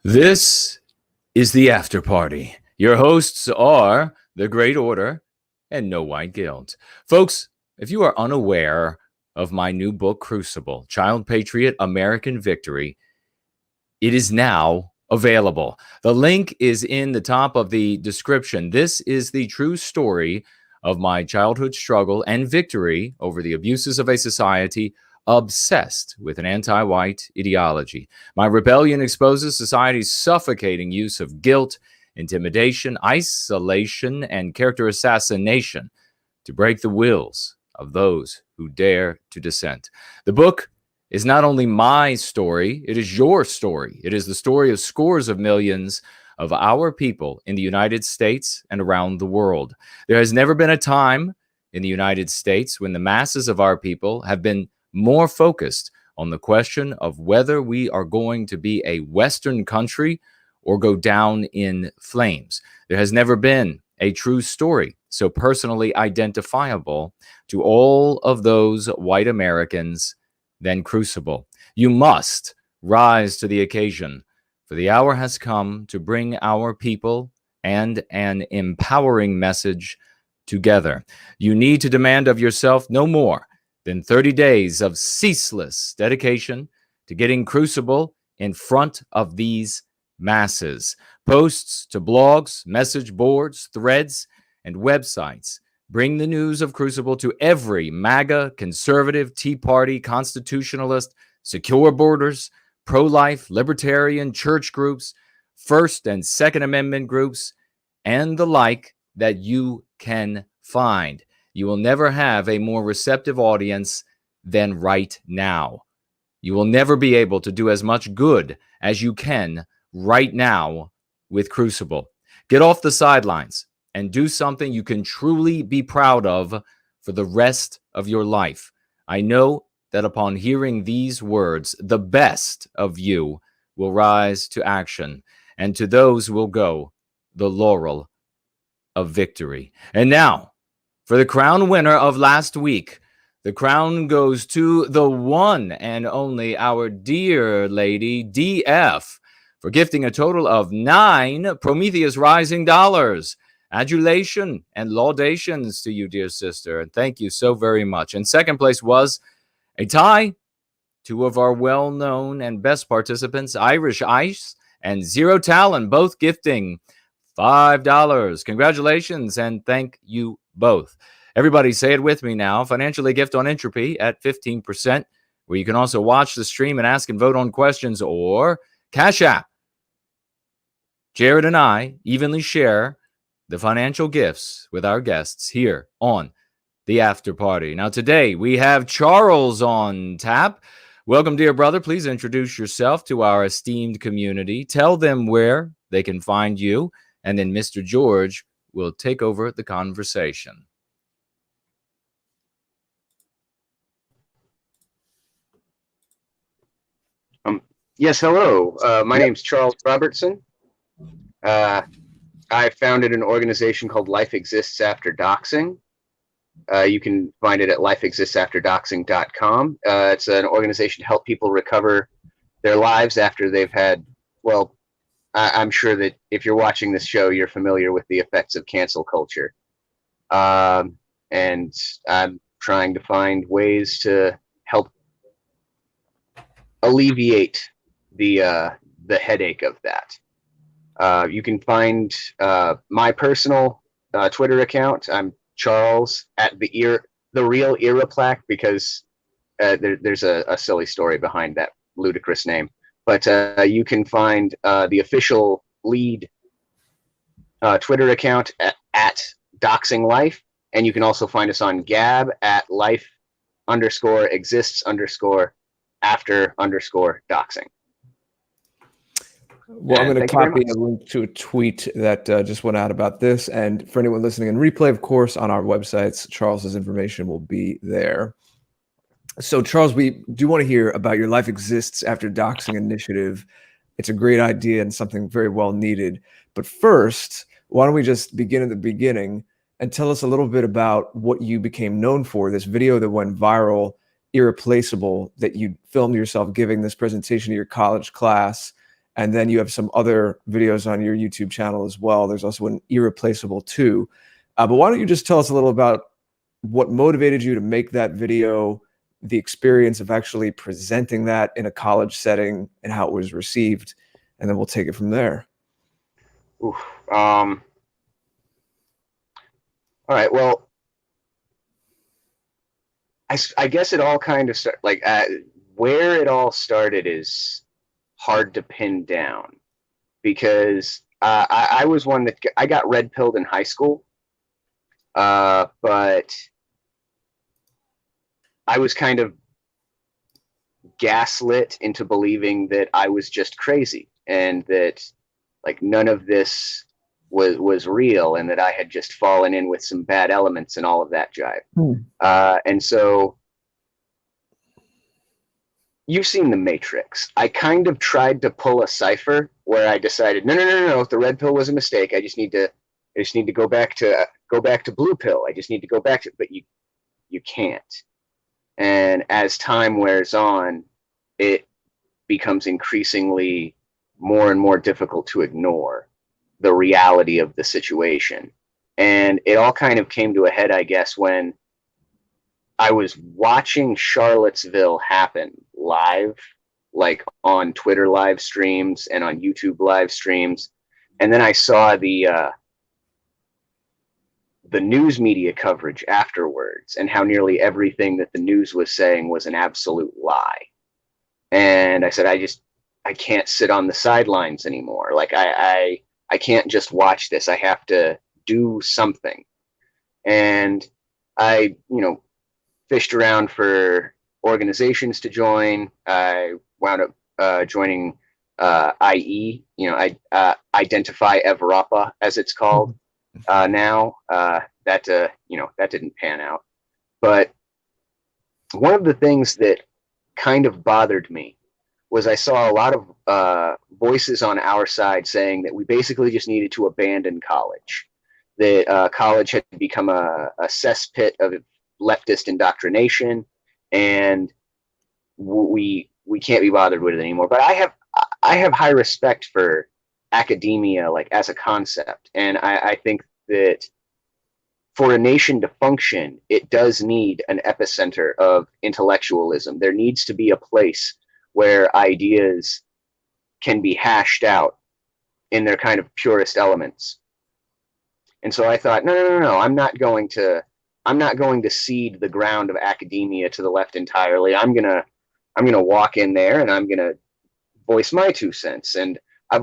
This is the After Party. Your hosts are the Great Order and No White Guilt. Folks, if you are unaware of my new book, Crucible, Child Patriot, American Victory, it is now available. The link is in the top of the description. This is the true story of my childhood struggle and victory over the abuses of a society obsessed with an anti-white ideology. My rebellion exposes society's suffocating use of guilt, intimidation, isolation, and character assassination to break the wills of those who dare to dissent. The book is not only my story, it is your story. It is the story of scores of millions of our people in the United States and around the world. There has never been a time in the United States when the masses of our people have been more focused on the question of whether we are going to be a Western country or go down in flames. There has never been a true story so personally identifiable to all of those white Americans than Crucible. You must rise to the occasion, for the hour has come to bring our people and an empowering message together. You need to demand of yourself no more than 30 days of ceaseless dedication to getting Crucible in front of these masses. Posts to blogs, message boards, threads, and websites. Bring the news of Crucible to every MAGA, conservative, Tea Party, constitutionalist, secure borders, pro-life, libertarian, church groups, First and Second Amendment groups, and the like that you can find. You will never have a more receptive audience than right now. You will never be able to do as much good as you can right now with Crucible. Get off the sidelines and do something you can truly be proud of for the rest of your life. I know that upon hearing these words, the best of you will rise to action, and to those will go the laurel of victory. And now, for the crown winner of last week, the crown goes to the one and only our dear lady, DF, for gifting a total of 9 Prometheus Rising dollars. Adulation and laudations to you, dear sister, and thank you so very much. In second place was a tie, 2 of our well-known and best participants, Irish Ice and Zero Talon, both gifting $5. Congratulations and thank you both. Everybody say it with me now. Financially gift on Entropy at 15%, where you can also watch the stream and ask and vote on questions, or Cash App. Jared and I evenly share the financial gifts with our guests here on the After Party. Now today we have Charles on tap. Welcome, dear brother. Please introduce yourself to our esteemed community. Tell them where they can find you, and then Mr. George will take over the conversation. Yes, hello. My name's Charles Robertson. I founded an organization called Life Exists After Doxing. You can find it at lifeexistsafterdoxing.com. It's an organization to help people recover their lives after they've had, well, I'm sure that if you're watching this show, you're familiar with the effects of cancel culture. And I'm trying to find ways to help alleviate the headache of that. You can find my personal Twitter account. I'm Charles at the real Irreplaceable, because there's a silly story behind that ludicrous name. But you can find the official lead Twitter account at Doxing Life, and you can also find us on Gab at life_exists_after_doxing. Well, I'm going to copy a link to a tweet that just went out about this. And for anyone listening in replay, of course, on our websites, Charles's information will be there. So, Charles, we do want to hear about your Life Exists After Doxing initiative. It's a great idea and something very well needed. But first, why don't we just begin at the beginning and tell us a little bit about what you became known for, this video that went viral, Irreplaceable, that you filmed yourself giving this presentation to your college class. And then you have some other videos on your YouTube channel as well. There's also an Irreplaceable too. But why don't you just tell us a little about what motivated you to make that video, the experience of actually presenting that in a college setting and how it was received, and then we'll take it from there. Oof. All right. Well, I guess it all kind of where it all started is hard to pin down, because I was one that I got red pilled in high school, but I was kind of gaslit into believing that I was just crazy and that like none of this was real, and that I had just fallen in with some bad elements and all of that jive. And so you've seen The Matrix. I kind of tried to pull a cipher where I decided, no, the red pill was a mistake. I just need to go back to blue pill. I just need to go back to, but you can't. And as time wears on, it becomes increasingly more and more difficult to ignore the reality of the situation. And it all kind of came to a head, I guess, when I was watching Charlottesville happen live, like on Twitter live streams and on YouTube live streams. And then I saw the news media coverage afterwards, and how nearly everything that the news was saying was an absolute lie. And I said, I can't sit on the sidelines anymore. Like I can't just watch this. I have to do something. And I, fished around for organizations to join. I wound up joining IE, Identify Evropa, as it's called now. That didn't pan out. But one of the things that kind of bothered me was I saw a lot of voices on our side saying that we basically just needed to abandon college, that college had become a cesspit of leftist indoctrination, and we can't be bothered with it anymore. But I have high respect for academia, like as a concept, and I think that for a nation to function, it does need an epicenter of intellectualism. There needs to be a place where ideas can be hashed out in their kind of purest elements. And so I thought, no, I'm not going to cede the ground of academia to the left entirely. I'm gonna walk in there and I'm gonna voice my 2 cents. And I've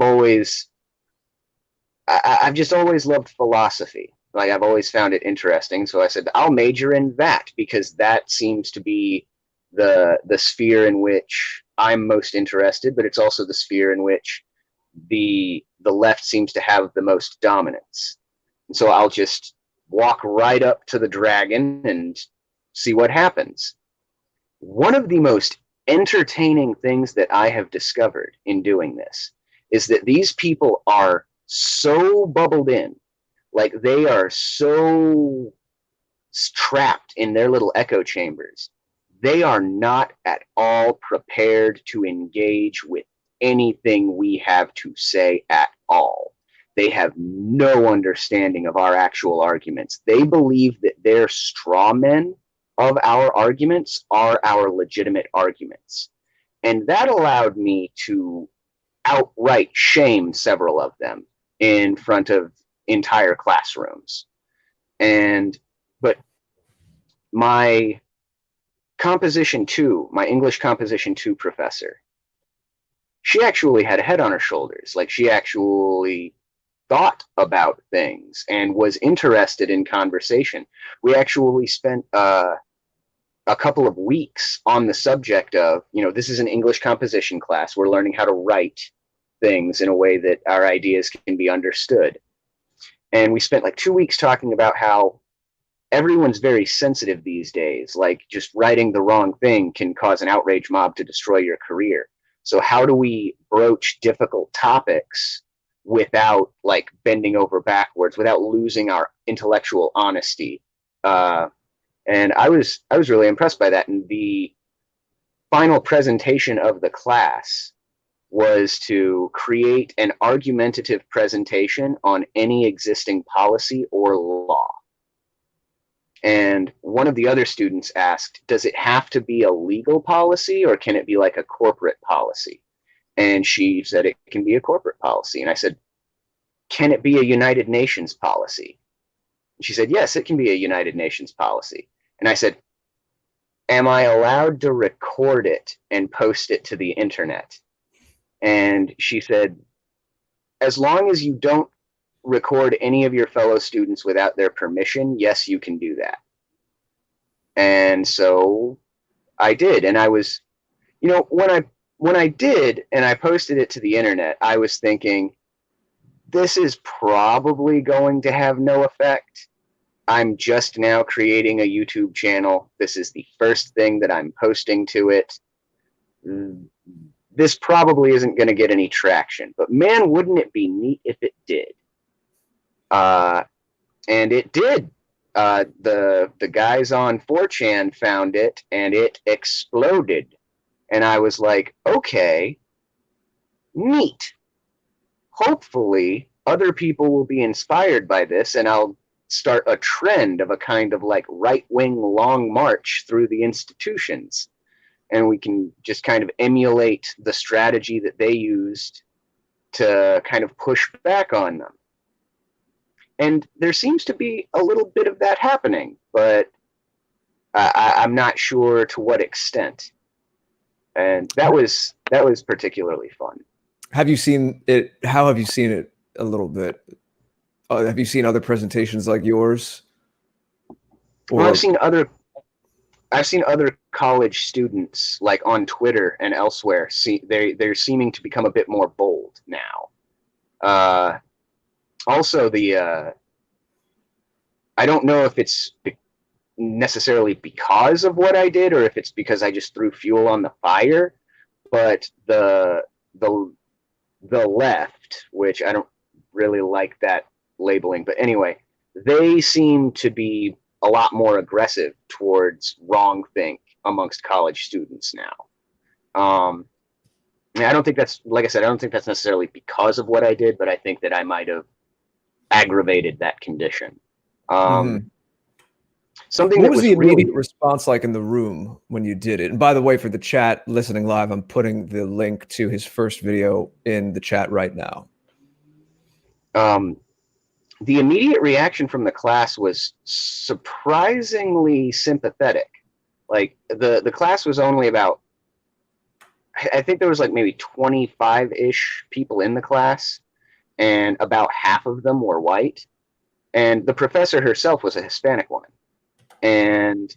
just always loved philosophy. Like, I've always found it interesting. So I said, I'll major in that, because that seems to be the sphere in which I'm most interested, but it's also the sphere in which the left seems to have the most dominance. And so I'll just walk right up to the dragon and see what happens. One of the most entertaining things that I have discovered in doing this is that these people are so bubbled in, like they are so trapped in their little echo chambers. They are not at all prepared to engage with anything we have to say at all. They have no understanding of our actual arguments. They believe that their straw men of our arguments are our legitimate arguments. And that allowed me to outright shame several of them in front of entire classrooms. But my English composition 2 professor, she actually had a head on her shoulders. Like, she actually thought about things and was interested in conversation. We actually spent a couple of weeks on the subject of, this is an English composition class. We're learning how to write things in a way that our ideas can be understood. And we spent like 2 weeks talking about how everyone's very sensitive these days. Like, just writing the wrong thing can cause an outrage mob to destroy your career. So how do we broach difficult topics without like bending over backwards, without losing our intellectual honesty? And I was really impressed by that. And the final presentation of the class, was to create an argumentative presentation on any existing policy or law. And one of the other students asked, does it have to be a legal policy or can it be like a corporate policy? And she said it can be a corporate policy. And I said, can it be a United Nations policy? And she said, yes, it can be a United Nations policy. And I said, am I allowed to record it and post it to the internet? And she said, as long as you don't record any of your fellow students without their permission, yes, you can do that. And so I did. And I was, you know, when I did and I posted it to the internet, I was thinking, this is probably going to have no effect. I'm just now creating a YouTube channel. This is the first thing that I'm posting to it. This probably isn't going to get any traction, but man, wouldn't it be neat if it did? And it did. The guys on 4chan found it and it exploded. And I was like, okay, neat. Hopefully other people will be inspired by this and I'll start a trend of a kind of like right-wing long march through the institutions. And we can just kind of emulate the strategy that they used to kind of push back on them. And there seems to be a little bit of that happening, but I'm not sure to what extent. And that was particularly fun. Have you seen it? How have you seen it a little bit? Have you seen other presentations like yours? Or... Well, I've seen other college students, like on Twitter and elsewhere, they're seeming to become a bit more bold now. Also, I don't know if it's necessarily because of what I did or if it's because I just threw fuel on the fire, but the left, which I don't really like that labeling, but anyway, they seem to be a lot more aggressive towards wrongthink amongst college students now. I don't think that's, like I said, I don't think that's necessarily because of what I did, but I think that I might have aggravated that condition. Something what that was the immediate really... response like in the room when you did it? And by the way, for the chat listening live, I'm putting the link to his first video in the chat right now. The immediate reaction from the class was surprisingly sympathetic. Like the class was only about, I think there was like maybe 25-ish people in the class, and about half of them were white. And the professor herself was a Hispanic woman. And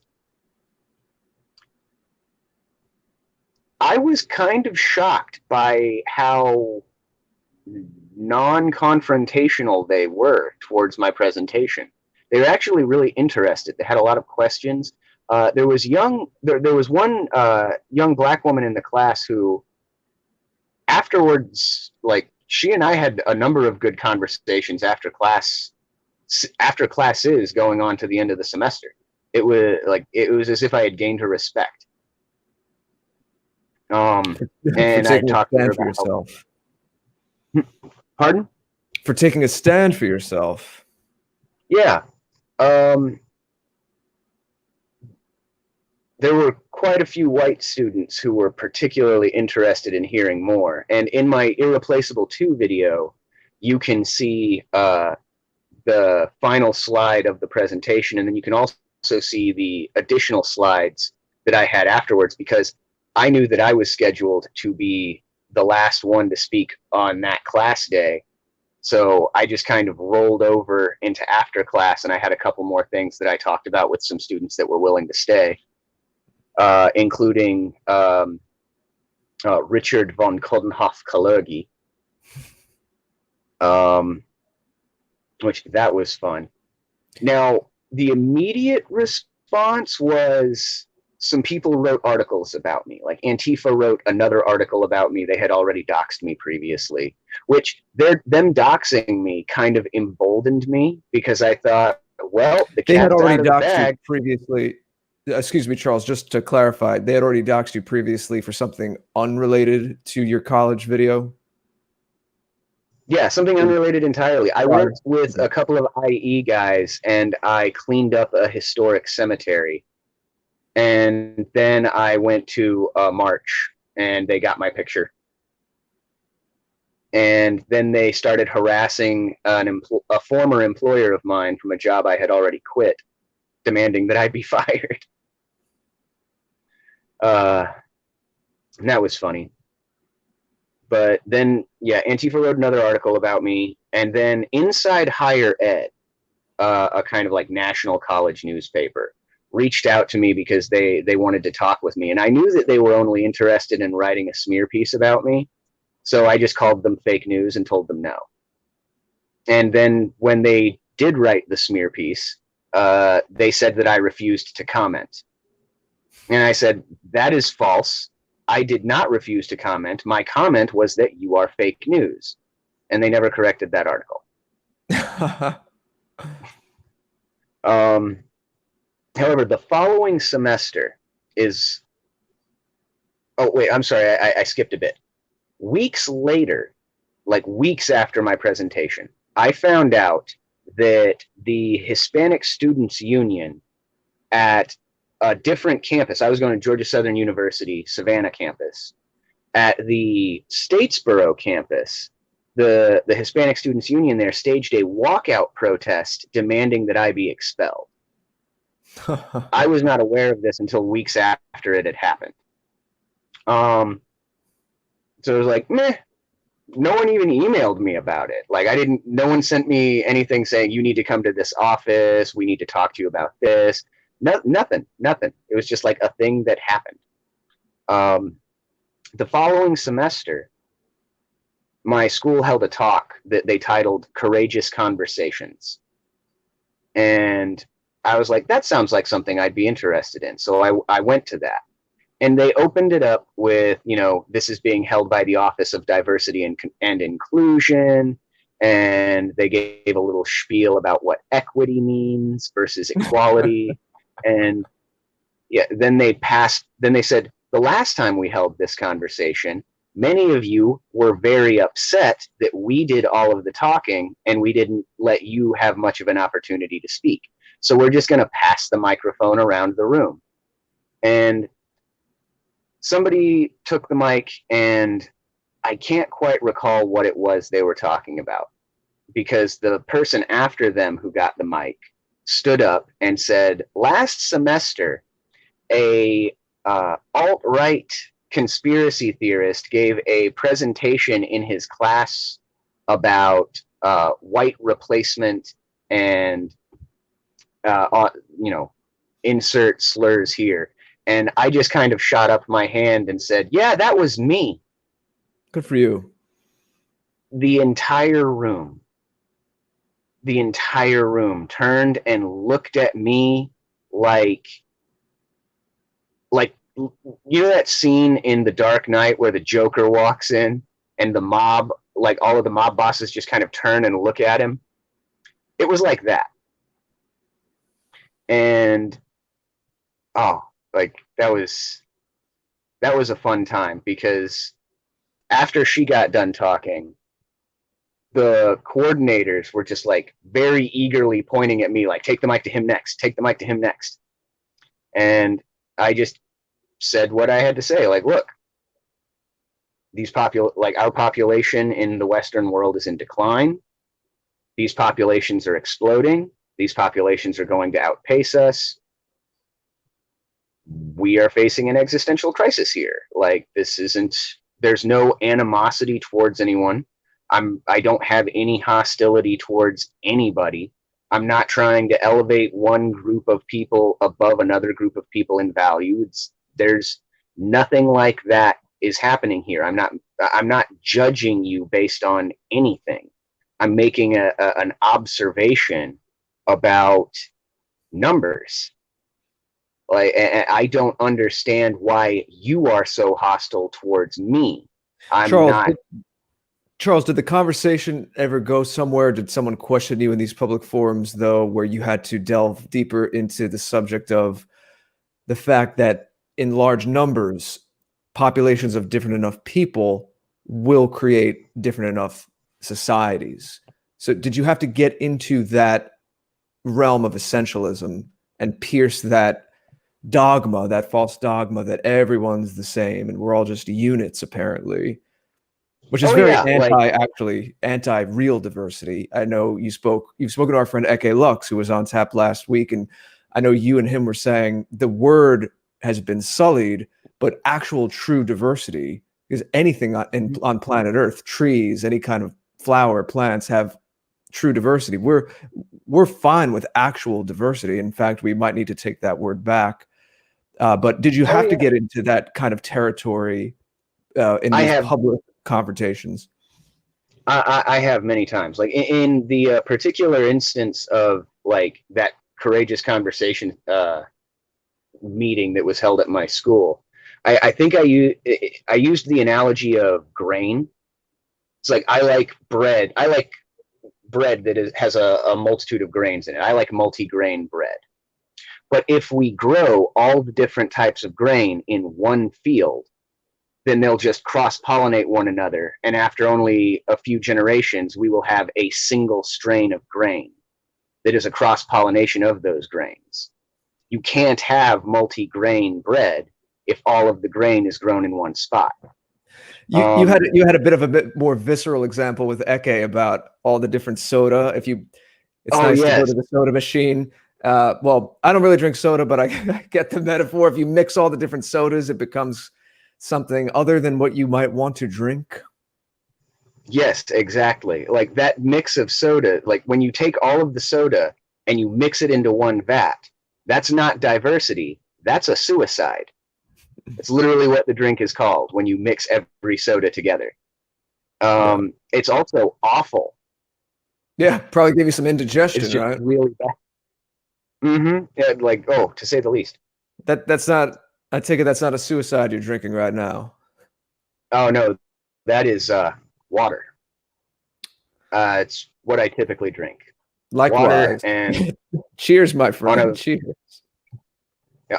I was kind of shocked by how non-confrontational they were towards my presentation. They were actually really interested. They had a lot of questions. There was one young black woman in the class who afterwards, like, she and I had a number of good conversations after classes going on to the end of the semester. It was as if I had gained her respect. And I talked to her about yourself. Pardon? For taking a stand for yourself. Yeah. There were quite a few white students who were particularly interested in hearing more. And in my Irreplaceable 2 video, you can see the final slide of the presentation, and then you can also see the additional slides that I had afterwards, because I knew that I was scheduled to be the last one to speak on that class day. So I just kind of rolled over into after class, and I had a couple more things that I talked about with some students that were willing to stay, including Richard von Coudenhove-Kalergi, which that was fun. Now, the immediate response was some people wrote articles about me. Like Antifa wrote another article about me. They had already doxed me previously, which them doxing me kind of emboldened me, because I thought, well, the cat's out of the bag. Previously. excuse me, Charles, just to clarify, they had already doxed you previously for something unrelated to your college video? Yeah, something unrelated entirely. I worked with a couple of IE guys, and I cleaned up a historic cemetery. And then I went to a march, and they got my picture. And then they started harassing a former employer of mine from a job I had already quit, demanding that I be fired. And that was funny. But then, yeah, Antifa wrote another article about me. And then Inside Higher Ed, a kind of like national college newspaper, reached out to me because they wanted to talk with me. And I knew that they were only interested in writing a smear piece about me. So I just called them fake news and told them no. And then when they did write the smear piece, they said that I refused to comment. And I said, that is false. I did not refuse to comment. My comment was that you are fake news. And they never corrected that article. However, the following semester is... Oh, wait, I'm sorry. I skipped a bit. Weeks later, like weeks after my presentation, I found out that the Hispanic Students Union at a different campus, I was going to Georgia Southern University, Savannah campus, at the Statesboro campus, the Hispanic Students Union there staged a walkout protest demanding that I be expelled. I was not aware of this until weeks after it had happened. So it was like, meh, no one even emailed me about it. Like no one sent me anything saying you need to come to this office. We need to talk to you about this. No, nothing. It was just like a thing that happened. The following semester, my school held a talk that they titled Courageous Conversations. And I was like, that sounds like something I'd be interested in. So I went to that. And they opened it up with, this is being held by the Office of Diversity and Inclusion. And they gave a little spiel about what equity means versus equality. And yeah, then they said, the last time we held this conversation, many of you were very upset that we did all of the talking and we didn't let you have much of an opportunity to speak. So we're just going to pass the microphone around the room. And somebody took the mic, and I can't quite recall what it was they were talking about, because the person after them who got the mic stood up and said, last semester, a alt-right conspiracy theorist gave a presentation in his class about white replacement and, insert slurs here. And I just kind of shot up my hand and said, yeah, that was me. Good for you. The entire room turned and looked at me like that scene in The Dark Knight where the Joker walks in and the mob, like all of the mob bosses just kind of turn and look at him. It was like that. And that was a fun time, because after she got done talking, the coordinators were just like very eagerly pointing at me, like, take the mic to him next. And I just said what I had to say. Like, look, our population in the Western world is in decline. These populations are exploding. These populations are going to outpace us. We are facing an existential crisis here. Like, there's no animosity towards anyone. I don't have any hostility towards anybody. I'm not trying to elevate one group of people above another group of people in value. There's nothing like that is happening here. I'm not judging you based on anything. I'm making an observation about numbers. Like, I don't understand why you are so hostile towards me. Charles, did the conversation ever go somewhere? Did someone question you in these public forums, though, where you had to delve deeper into the subject of the fact that in large numbers, populations of different enough people will create different enough societies. So did you have to get into that realm of essentialism and pierce that dogma, that false dogma that everyone's the same and we're all just units, apparently, which is very anti-real diversity. I know you've spoken to our friend Eke Lux, who was on tap last week, and I know you and him were saying the word has been sullied, but actual true diversity is anything on planet Earth, trees, any kind of flower, plants have true diversity. We're fine with actual diversity. In fact, we might need to take that word back. But did you have to get into that kind of territory in these public confrontations? I have many times, like in the particular instance of like that courageous conversation meeting that was held at my school. I think I used the analogy of grain. It's like I like bread. I like bread that has a multitude of grains in it. I like multi-grain bread. But if we grow all the different types of grain in one field, then they'll just cross-pollinate one another. And after only a few generations, we will have a single strain of grain that is a cross-pollination of those grains. You can't have multi-grain bread if all of the grain is grown in one spot. You had a bit more visceral example with Eke about all the different soda. It's nice to go to the soda machine. Well, I don't really drink soda, but I get the metaphor. If you mix all the different sodas, it becomes something other than what you might want to drink. Yes, exactly. Like that mix of soda, like when you take all of the soda and you mix it into one vat, that's not diversity. That's a suicide. It's literally what the drink is called when you mix every soda together. It's also awful. Yeah, probably give you some indigestion, it's just right? Really bad. Mm-hmm. Yeah, to say the least. That's not. I take it that's not a suicide you're drinking right now. Oh no, that is water. It's what I typically drink. Likewise. Water and cheers, my friend. Cheers.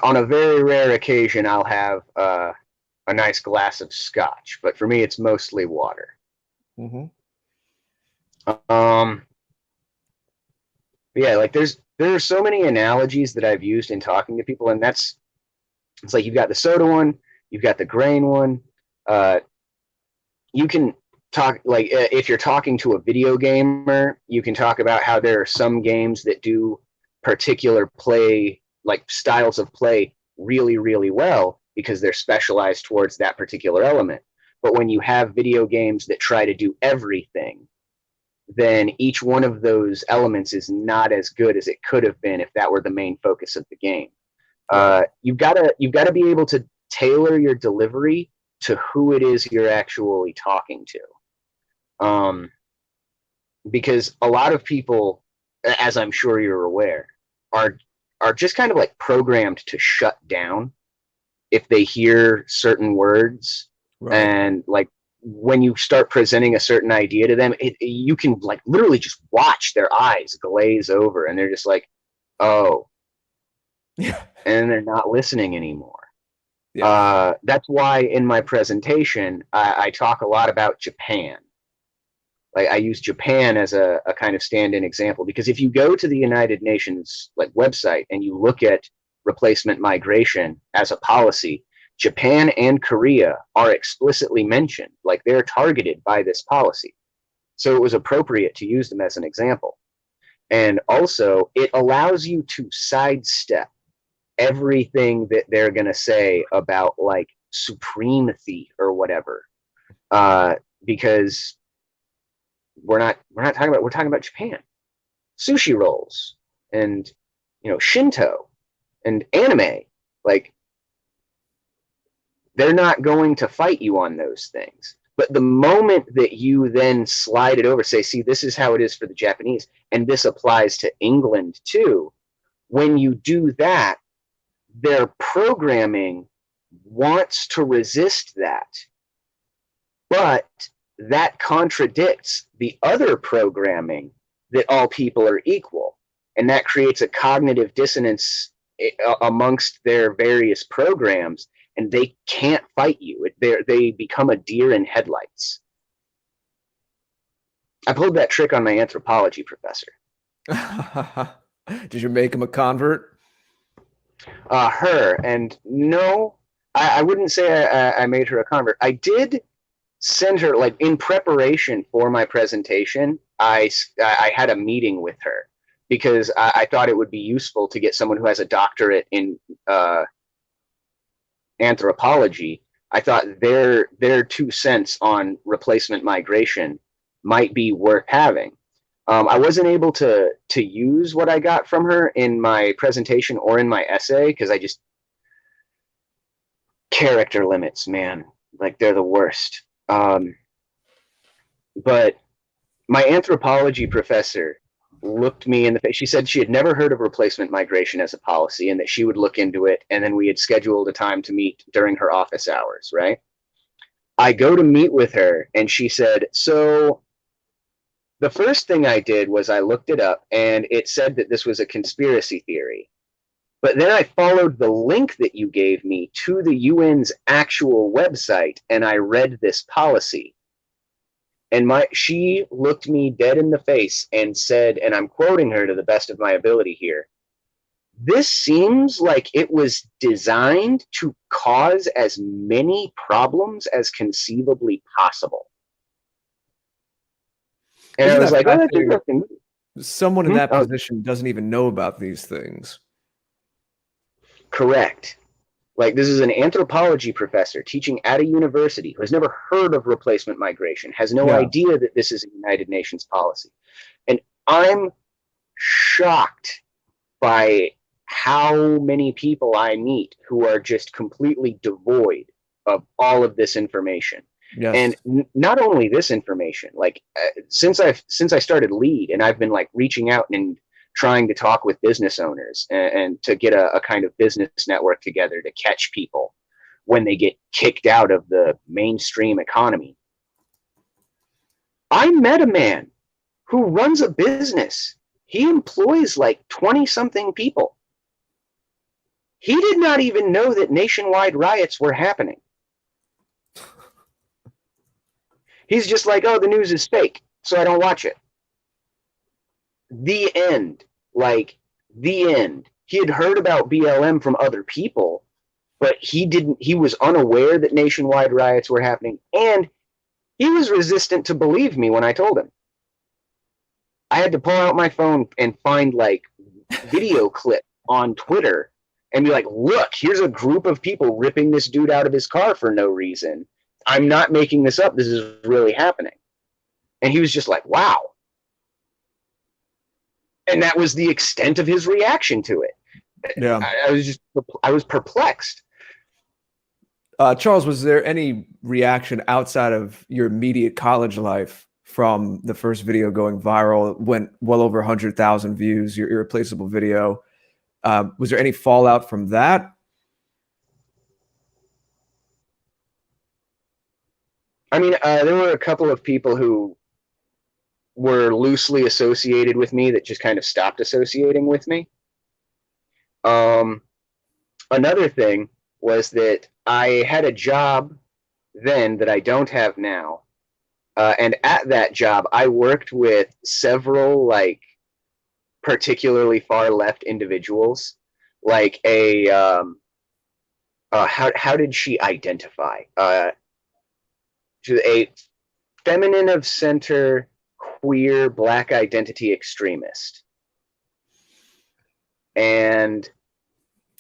On a very rare occasion, I'll have a nice glass of scotch, but for me, it's mostly water. Mm-hmm. Yeah, like there are so many analogies that I've used in talking to people, and it's like you've got the soda one, you've got the grain one. You can talk, like if you're talking to a video gamer, you can talk about how there are some games that do particular play, like styles of play really, really well because they're specialized towards that particular element. But when you have video games that try to do everything, then each one of those elements is not as good as it could have been if that were the main focus of the game. You've got to be able to tailor your delivery to who it is you're actually talking to. Because a lot of people, as I'm sure you're aware, are just kind of like programmed to shut down if they hear certain words. Right. And like when you start presenting a certain idea to them, you can like literally just watch their eyes glaze over and they're just like, oh, yeah. And they're not listening anymore. Yeah. That's why in my presentation, I talk a lot about Japan. Like I use Japan as a kind of stand-in example, because if you go to the United Nations like website and you look at replacement migration as a policy, Japan and Korea are explicitly mentioned, like they're targeted by this policy. So it was appropriate to use them as an example. And also it allows you to sidestep everything that they're going to say about like supremacy or whatever. Because we're talking about Japan, sushi rolls and, Shinto and anime. Like they're not going to fight you on those things. But the moment that you then slide it over, say, see, this is how it is for the Japanese, and this applies to England too. When you do that, their programming wants to resist that. But that contradicts the other programming that all people are equal. And that creates a cognitive dissonance amongst their various programs, and they can't fight you. They become a deer in headlights. I pulled that trick on my anthropology professor. Did you make him a convert? Her, and no, I wouldn't say I made her a convert. I did send her, like, in preparation for my presentation, I had a meeting with her because I thought it would be useful to get someone who has a doctorate in anthropology. I thought their 2 cents on replacement migration might be worth having. I wasn't able to use what I got from her in my presentation or in my essay because I just, character limits, man, like, they're the worst. But my anthropology professor looked me in the face. She said she had never heard of replacement migration as a policy and that she would look into it. And then we had scheduled a time to meet during her office hours, right? I go to meet with her and she said, so the first thing I did was I looked it up and it said that this was a conspiracy theory. But then I followed the link that you gave me to the UN's actual website and I read this policy. And she looked me dead in the face and said, and I'm quoting her to the best of my ability here, "This seems like it was designed to cause as many problems as conceivably possible." And I was like, oh, that's interesting. Someone in that position doesn't even know about these things. Correct. Like, this is an anthropology professor teaching at a university who has never heard of replacement migration, has no idea that this is a United Nations policy. And I'm shocked by how many people I meet who are just completely devoid of all of this information. Yes. And not only this information, like, since I started LEAD and I've been, like, reaching out and trying to talk with business owners and to get a kind of business network together to catch people when they get kicked out of the mainstream economy. I met a man who runs a business. He employs like 20-something people. He did not even know that nationwide riots were happening. He's just like, oh, the news is fake, so I don't watch it. The end. Like, the end. He had heard about BLM from other people, but he was unaware that nationwide riots were happening, and he was resistant to believe me when I told him. I had to pull out my phone and find, like, video clip on Twitter and be like, look, here's a group of people ripping this dude out of his car for no reason. I'm not making this up. This is really happening. And he was just like, wow. And that was the extent of his reaction to it. Yeah, I was perplexed. Charles, was there any reaction outside of your immediate college life from the first video going viral? It went well over 100,000 views, your Irreplaceable video. Was there any fallout from that? I mean, there were a couple of people who were loosely associated with me that just kind of stopped associating with me. Another thing was that I had a job then that I don't have now. And at that job, I worked with several, like, particularly far left individuals, like how did she identify? A feminine of center, queer, black identity extremist. And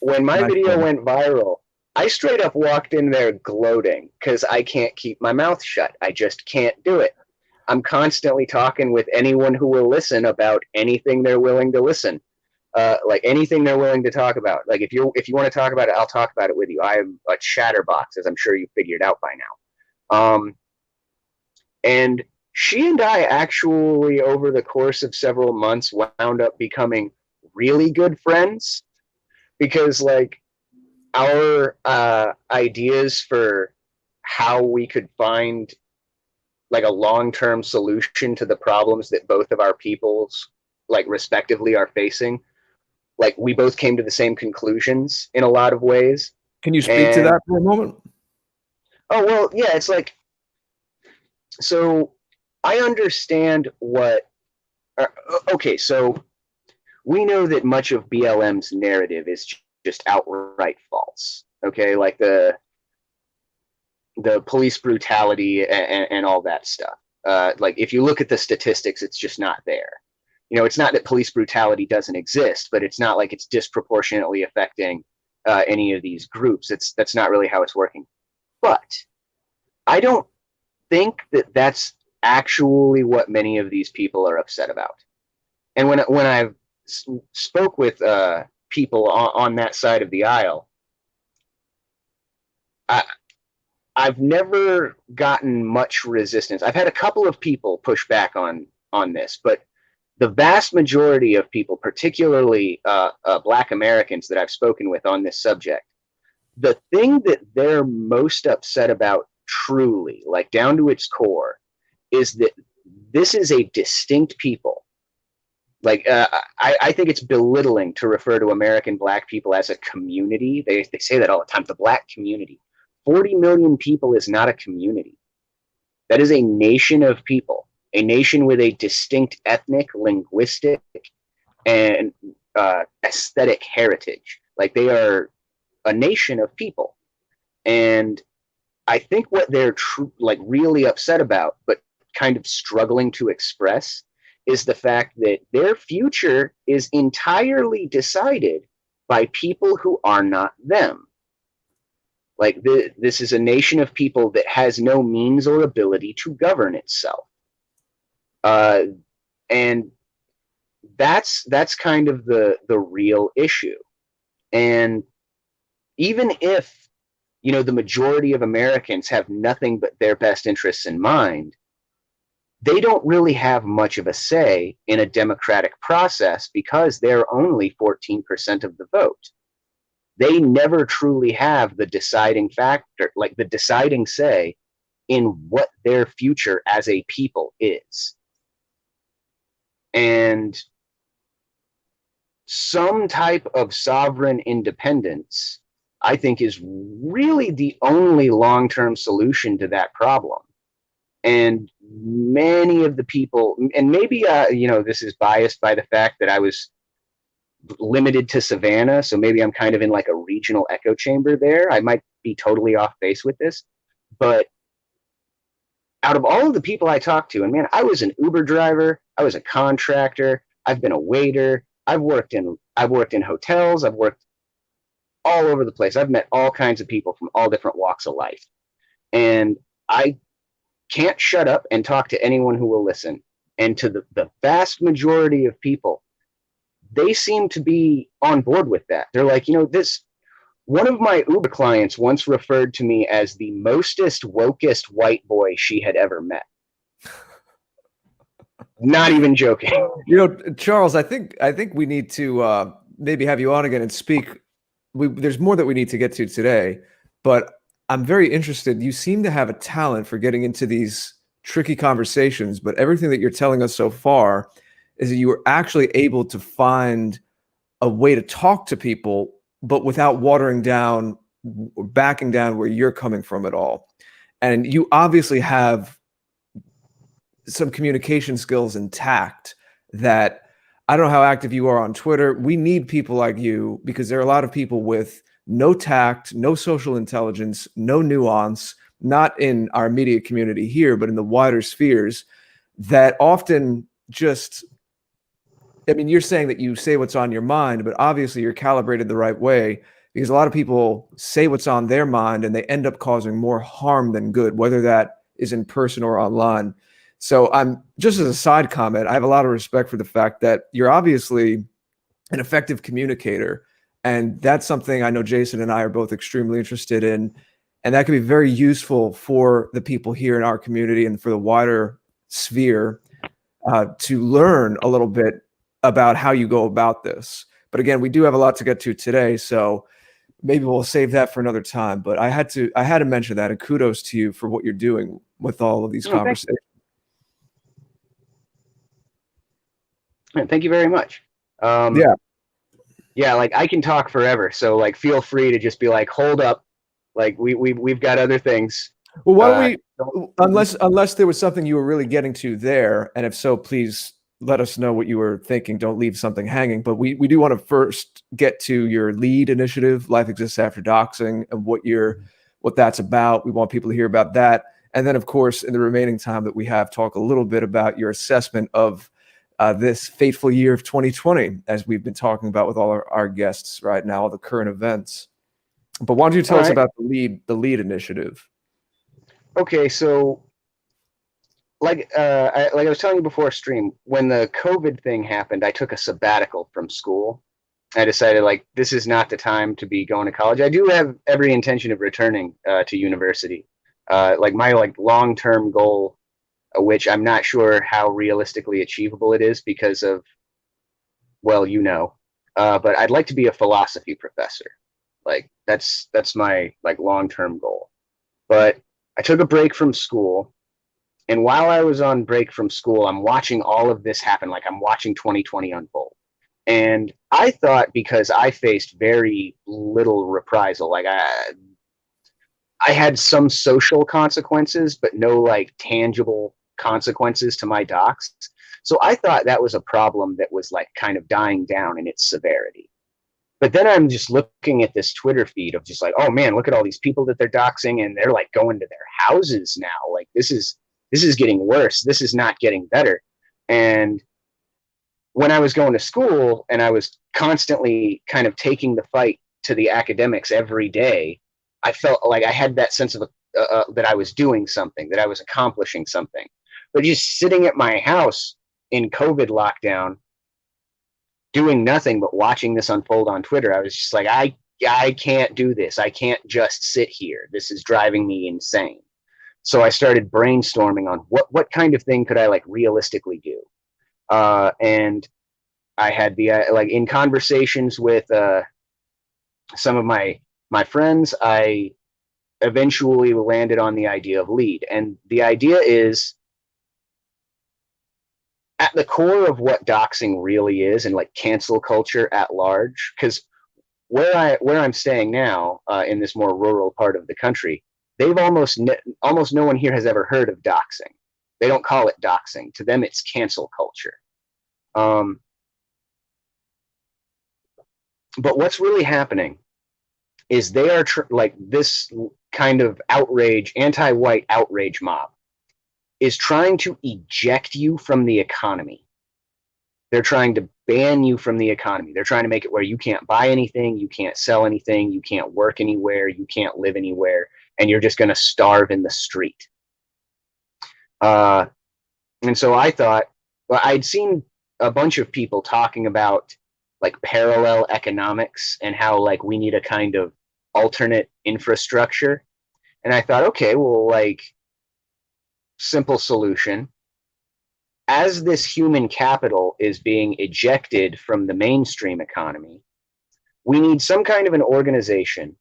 when my video went viral, I straight up walked in there gloating because I can't keep my mouth shut. I just can't do it. I'm constantly talking with anyone who will listen about anything they're willing to listen. Like, anything they're willing to talk about. Like, if you want to talk about it, I'll talk about it with you. I am a chatterbox, as I'm sure you figured out by now. And she and I actually, over the course of several months, wound up becoming really good friends because, like, our ideas for how we could find, like, a long-term solution to the problems that both of our peoples, like, respectively are facing, like we both came to the same conclusions in a lot of ways. Can you speak to that for a moment? Oh, well, yeah, it's like, so I understand what, okay, so we know that much of BLM's narrative is just outright false. Okay, like the police brutality and all that stuff. Like if you look at the statistics, it's just not there. You know, it's not that police brutality doesn't exist, but it's not like it's disproportionately affecting any of these groups. That's not really how it's working. But I don't think that that's actually what many of these people are upset about. And when I've spoke with people on that side of the aisle, I've never gotten much resistance. I've had a couple of people push back on this, but the vast majority of people, particularly Black Americans that I've spoken with on this subject, the thing that they're most upset about truly, like down to its core, is that this is a distinct people. Like, I think it's belittling to refer to American Black people as a community. They say that all the time, the Black community. 40 million people is not a community. That is a nation of people, a nation with a distinct ethnic, linguistic, and aesthetic heritage. Like, they are a nation of people. And I think what they're really upset about, but kind of struggling to express, is the fact that their future is entirely decided by people who are not them. Like, this is a nation of people that has no means or ability to govern itself. And that's kind of the real issue. And even if, you know, the majority of Americans have nothing but their best interests in mind, they don't really have much of a say in a democratic process because they're only 14% of the vote. They never truly have the deciding factor, like the deciding say in what their future as a people is. And some type of sovereign independence, I think, is really the only long-term solution to that problem. And many of the people, and maybe, you know, this is biased by the fact that I was limited to Savannah, so maybe I'm kind of in like a regional echo chamber there. I might be totally off base with this, but out of all of the people I talked to, and man, I was an Uber driver, I was a contractor, I've been a waiter, I've worked in hotels, I've worked all over the place. I've met all kinds of people from all different walks of life. And I can't shut up and talk to anyone who will listen. And to the vast majority of people, they seem to be on board with that. They're like, you know, one of my Uber clients once referred to me as the mostest, wokest white boy she had ever met. Not even joking. You know, Charles, I think we need to maybe have you on again and speak. There's more that we need to get to today, but I'm very interested. You seem to have a talent for getting into these tricky conversations, but everything that you're telling us so far is that you were actually able to find a way to talk to people, but without watering down or backing down where you're coming from at all. And you obviously have some communication skills and tact that, I don't know how active you are on Twitter. We need people like you because there are a lot of people with no tact, no social intelligence, no nuance, not in our immediate community here, but in the wider spheres, that often just, I mean, you're saying that you say what's on your mind, but obviously you're calibrated the right way, because a lot of people say what's on their mind and they end up causing more harm than good, whether that is in person or online. So I'm just, as a side comment, I have a lot of respect for the fact that you're obviously an effective communicator. And that's something I know Jason and I are both extremely interested in. And that can be very useful for the people here in our community and for the wider sphere to learn a little bit about how you go about this. But again, we do have a lot to get to today, so maybe we'll save that for another time. But I had to mention that, and kudos to you for what you're doing with all of these conversations. Thank you very much. Yeah. Yeah, like I can talk forever. So like feel free to just be like, hold up. Like we've got other things. Well, why don't Uh we, don't, unless there was something you were really getting to there, and if so, please let us know what you were thinking. Don't leave something hanging. But we do want to first get to your lead initiative, Life Exists After Doxing, and what that's about. We want people to hear about that. And then, of course, in the remaining time that we have, talk a little bit about your assessment of this fateful year of 2020, as we've been talking about with all our guests right now, all the current events. But why don't you tell all us right. about the lead initiative? Okay, so like I was telling you before stream, when the COVID thing happened, I took a sabbatical from school. I decided like this is not the time to be going to college. I do have every intention of returning to university. Like my like long term goal, which I'm not sure how realistically achievable it is because of, well, you know, but I'd like to be a philosophy professor. Like that's my like long term goal. But I took a break from school, and while I was on break from school, I'm watching all of this happen. Like I'm watching 2020 unfold. And I thought because I faced very little reprisal, like I had some social consequences, but no like tangible consequences to my docs. So I thought that was a problem that was like kind of dying down in its severity. But then I'm just looking at this Twitter feed of just like, oh man, look at all these people that they're doxing, and they're like going to their houses now. Like this is getting worse. This is not getting better. And when I was going to school and I was constantly kind of taking the fight to the academics every day, I felt like I had that sense of that I was doing something, that I was accomplishing something. But just sitting at my house in COVID lockdown, doing nothing but watching this unfold on Twitter, I was just like, I can't do this. I can't just sit here. This is driving me insane. So I started brainstorming on what kind of thing could I like realistically do. And I had the like in conversations with some of my friends, I eventually landed on the idea of lead. And the idea is at the core of what doxing really is, and like cancel culture at large, because where I'm staying now in this more rural part of the country, they've almost no one here has ever heard of doxing. They don't call it doxing. To them, it's cancel culture. But what's really happening is they are like this kind of outrage, anti-white outrage mob is trying to eject you from the economy. They're trying to ban you from the economy. They're trying to make it where you can't buy anything, you can't sell anything, you can't work anywhere, you can't live anywhere, and you're just going to starve in the street. And so I thought, well, I'd seen a bunch of people talking about like parallel economics and how like we need a kind of alternate infrastructure. And I thought, okay, well, like simple solution. As this human capital is being ejected from the mainstream economy, we need some kind of an organization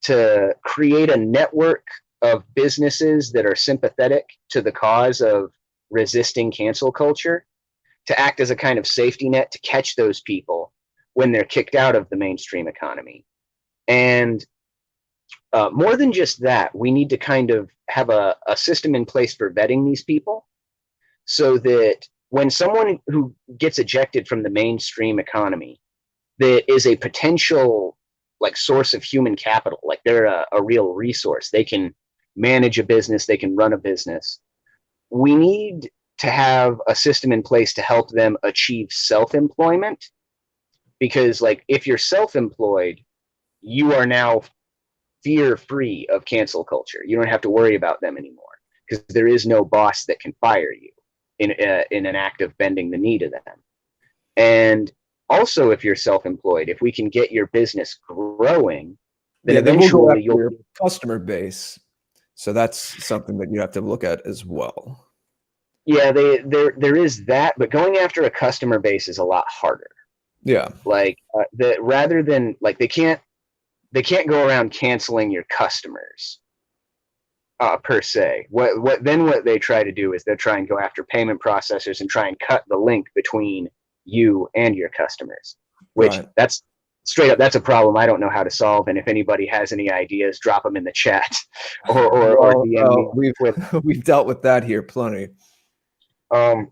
to create a network of businesses that are sympathetic to the cause of resisting cancel culture, to act as a kind of safety net to catch those people when they're kicked out of the mainstream economy. And more than just that, we need to kind of have a system in place for vetting these people so that when someone who gets ejected from the mainstream economy that is a potential like source of human capital, like they're a real resource, they can manage a business, they can run a business, we need to have a system in place to help them achieve self-employment. Because like if you're self-employed, you are now fear-free of cancel culture. You don't have to worry about them anymore because there is no boss that can fire you in an act of bending the knee to them. And also, if you're self-employed, if we can get your business growing, then eventually you'll your customer base. So that's something that you have to look at as well. Yeah, there is that, but going after a customer base is a lot harder. Yeah, like rather than like they can't go around canceling your customers per se. What they try to do is they'll try and go after payment processors and try and cut the link between you and your customers, which right. that's straight up, that's a problem I don't know how to solve. And if anybody has any ideas, drop them in the chat or DM me we've with. we've dealt with that here plenty. But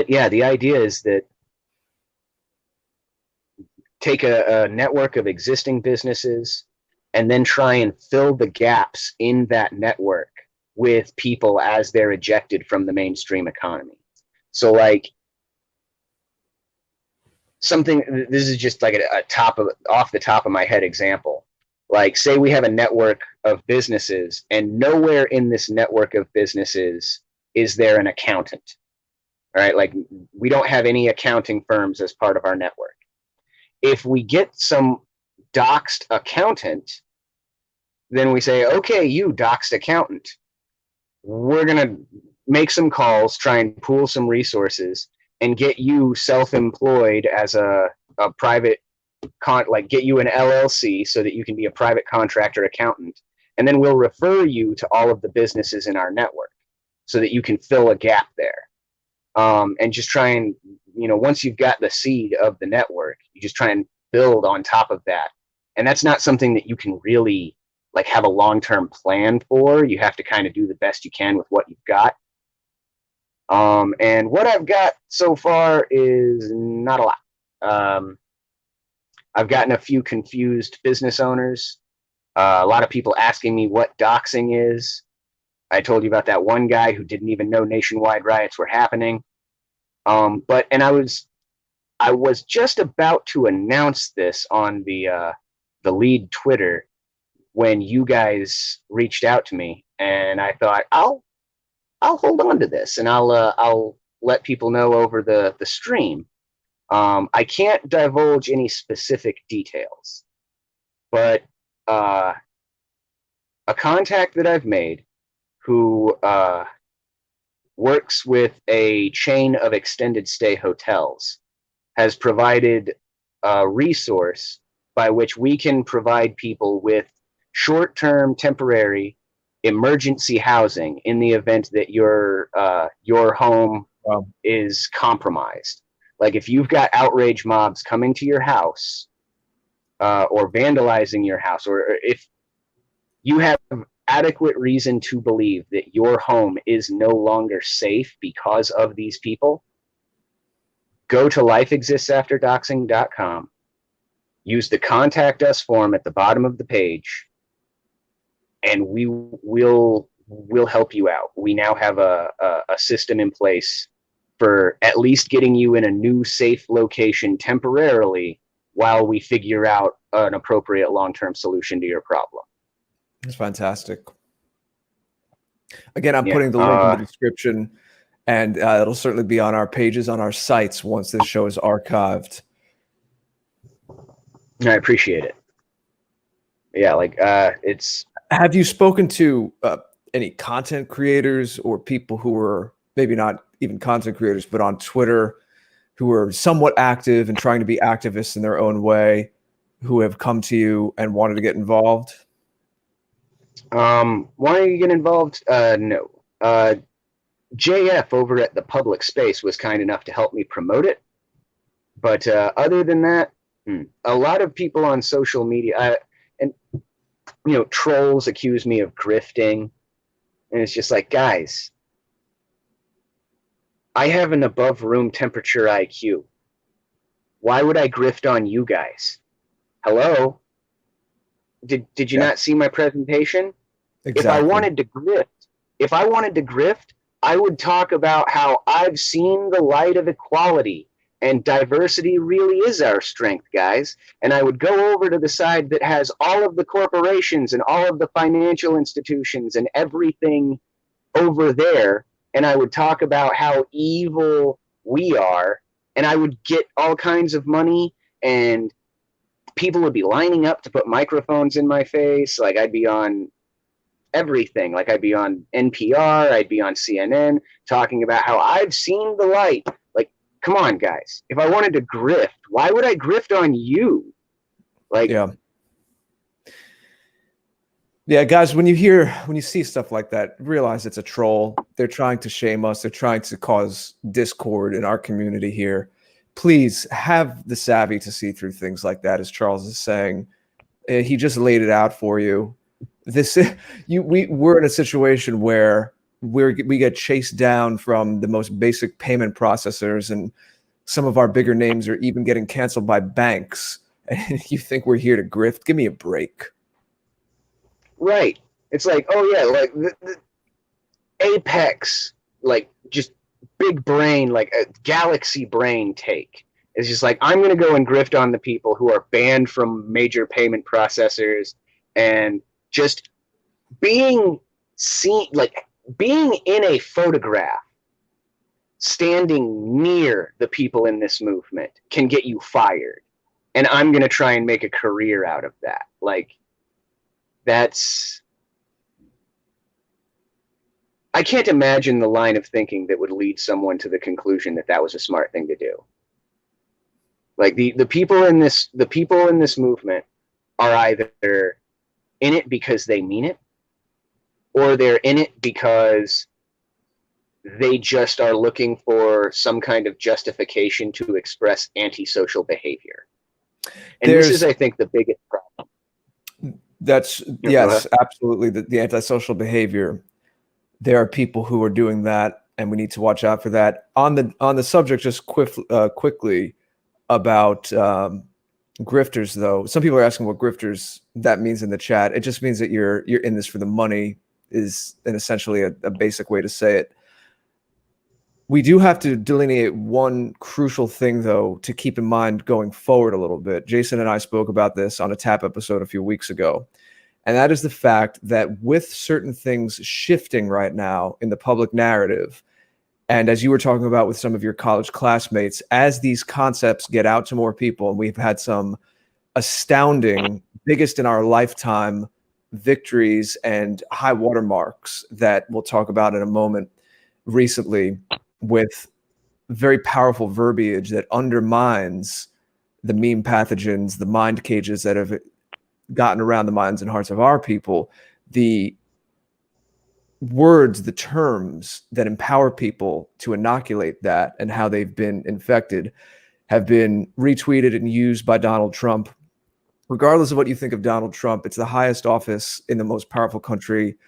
yeah, the idea is that take a network of existing businesses and then try and fill the gaps in that network with people as they're ejected from the mainstream economy. So like something, this is just like off the top of my head example. Like say we have a network of businesses and nowhere in this network of businesses is there an accountant. All right, like we don't have any accounting firms as part of our network. If we get some doxed accountant, then we say, okay, you doxed accountant, we're going to make some calls, try and pool some resources, and get you self-employed as a private, get you an LLC so that you can be a private contractor accountant. And then we'll refer you to all of the businesses in our network so that you can fill a gap there. And just try and, once you've got the seed of the network, you just try and build on top of that. And that's not something that you can really like have a long-term plan for. You have to kind of do the best you can with what you've got. And what I've got so far is not a lot. I've gotten a few confused business owners. A lot of people asking me what doxing is. I told you about that one guy who didn't even know nationwide riots were happening. I was just about to announce this on the lead Twitter when you guys reached out to me, and I thought I'll hold on to this and I'll let people know over the stream. I can't divulge any specific details, but a contact that I've made who works with a chain of extended stay hotels has provided a resource by which we can provide people with short-term, temporary, emergency housing in the event that your home is compromised. Like if you've got outrage mobs coming to your house or vandalizing your house, or if you have adequate reason to believe that your home is no longer safe because of these people, go to lifeexistsafterdoxing.com, use the contact us form at the bottom of the page, and we'll help you out. We now have a system in place for at least getting you in a new safe location temporarily while we figure out an appropriate long-term solution to your problem. That's fantastic. Again, I'm putting the link in the description, and it'll certainly be on our pages, on our sites once this show is archived. I appreciate it. Yeah, it's... Have you spoken to any content creators or people who are maybe not even content creators, but on Twitter, who are somewhat active and trying to be activists in their own way, who have come to you and wanted to get involved? Wanting to get involved? No. JF over at the Public Space was kind enough to help me promote it. But other than that, a lot of people on social media, and trolls accuse me of grifting. And it's just like, guys, I have an above room temperature IQ. Why would I grift on you guys? Hello? Did you not see my presentation? Exactly. If I wanted to grift, I would talk about how I've seen the light of equality and diversity really is our strength, guys. And I would go over to the side that has all of the corporations and all of the financial institutions and everything over there, and I would talk about how evil we are, and I would get all kinds of money, and people would be lining up to put microphones in my face. Like I'd be on everything. Like I'd be on NPR, I'd be on CNN talking about how I've seen the light. Like, come on, guys. If I wanted to grift, why would I grift on you? Like, yeah, guys, when you see stuff like that, realize it's a troll. They're trying to shame us. They're trying to cause discord in our community here. please have the savvy to see through things like that, as Charles is saying. He just laid it out for you. We're in a situation where we get chased down from the most basic payment processors, and some of our bigger names are even getting canceled by banks. And you think we're here to grift? Give me a break. Right. It's like, oh yeah, like the apex, like just big brain, like a galaxy brain take. It's just like, I'm going to go and grift on the people who are banned from major payment processors, and just being seen, like being in a photograph, standing near the people in this movement can get you fired. And I'm going to try and make a career out of that. Like, I can't imagine the line of thinking that would lead someone to the conclusion that that was a smart thing to do. Like the people in this movement are either in it because they mean it, or they're in it because they just are looking for some kind of justification to express antisocial behavior. And this is, I think, the biggest problem. That's, yes, absolutely. The antisocial behavior. There are people who are doing that, and we need to watch out for that. On the subject, just quickly about grifters, though. Some people are asking what grifters that means in the chat. It just means that you're in this for the money, is essentially a basic way to say it. We do have to delineate one crucial thing, though, to keep in mind going forward a little bit. Jason and I spoke about this on a TAP episode a few weeks ago. And that is the fact that with certain things shifting right now in the public narrative, and as you were talking about with some of your college classmates, as these concepts get out to more people, and we've had some astounding, biggest in our lifetime victories and high watermarks that we'll talk about in a moment recently, with very powerful verbiage that undermines the meme pathogens, the mind cages that have gotten around the minds and hearts of our people, the words, the terms that empower people to inoculate that and how they've been infected have been retweeted and used by Donald Trump. Regardless of what you think of Donald Trump, it's the highest office in the most powerful country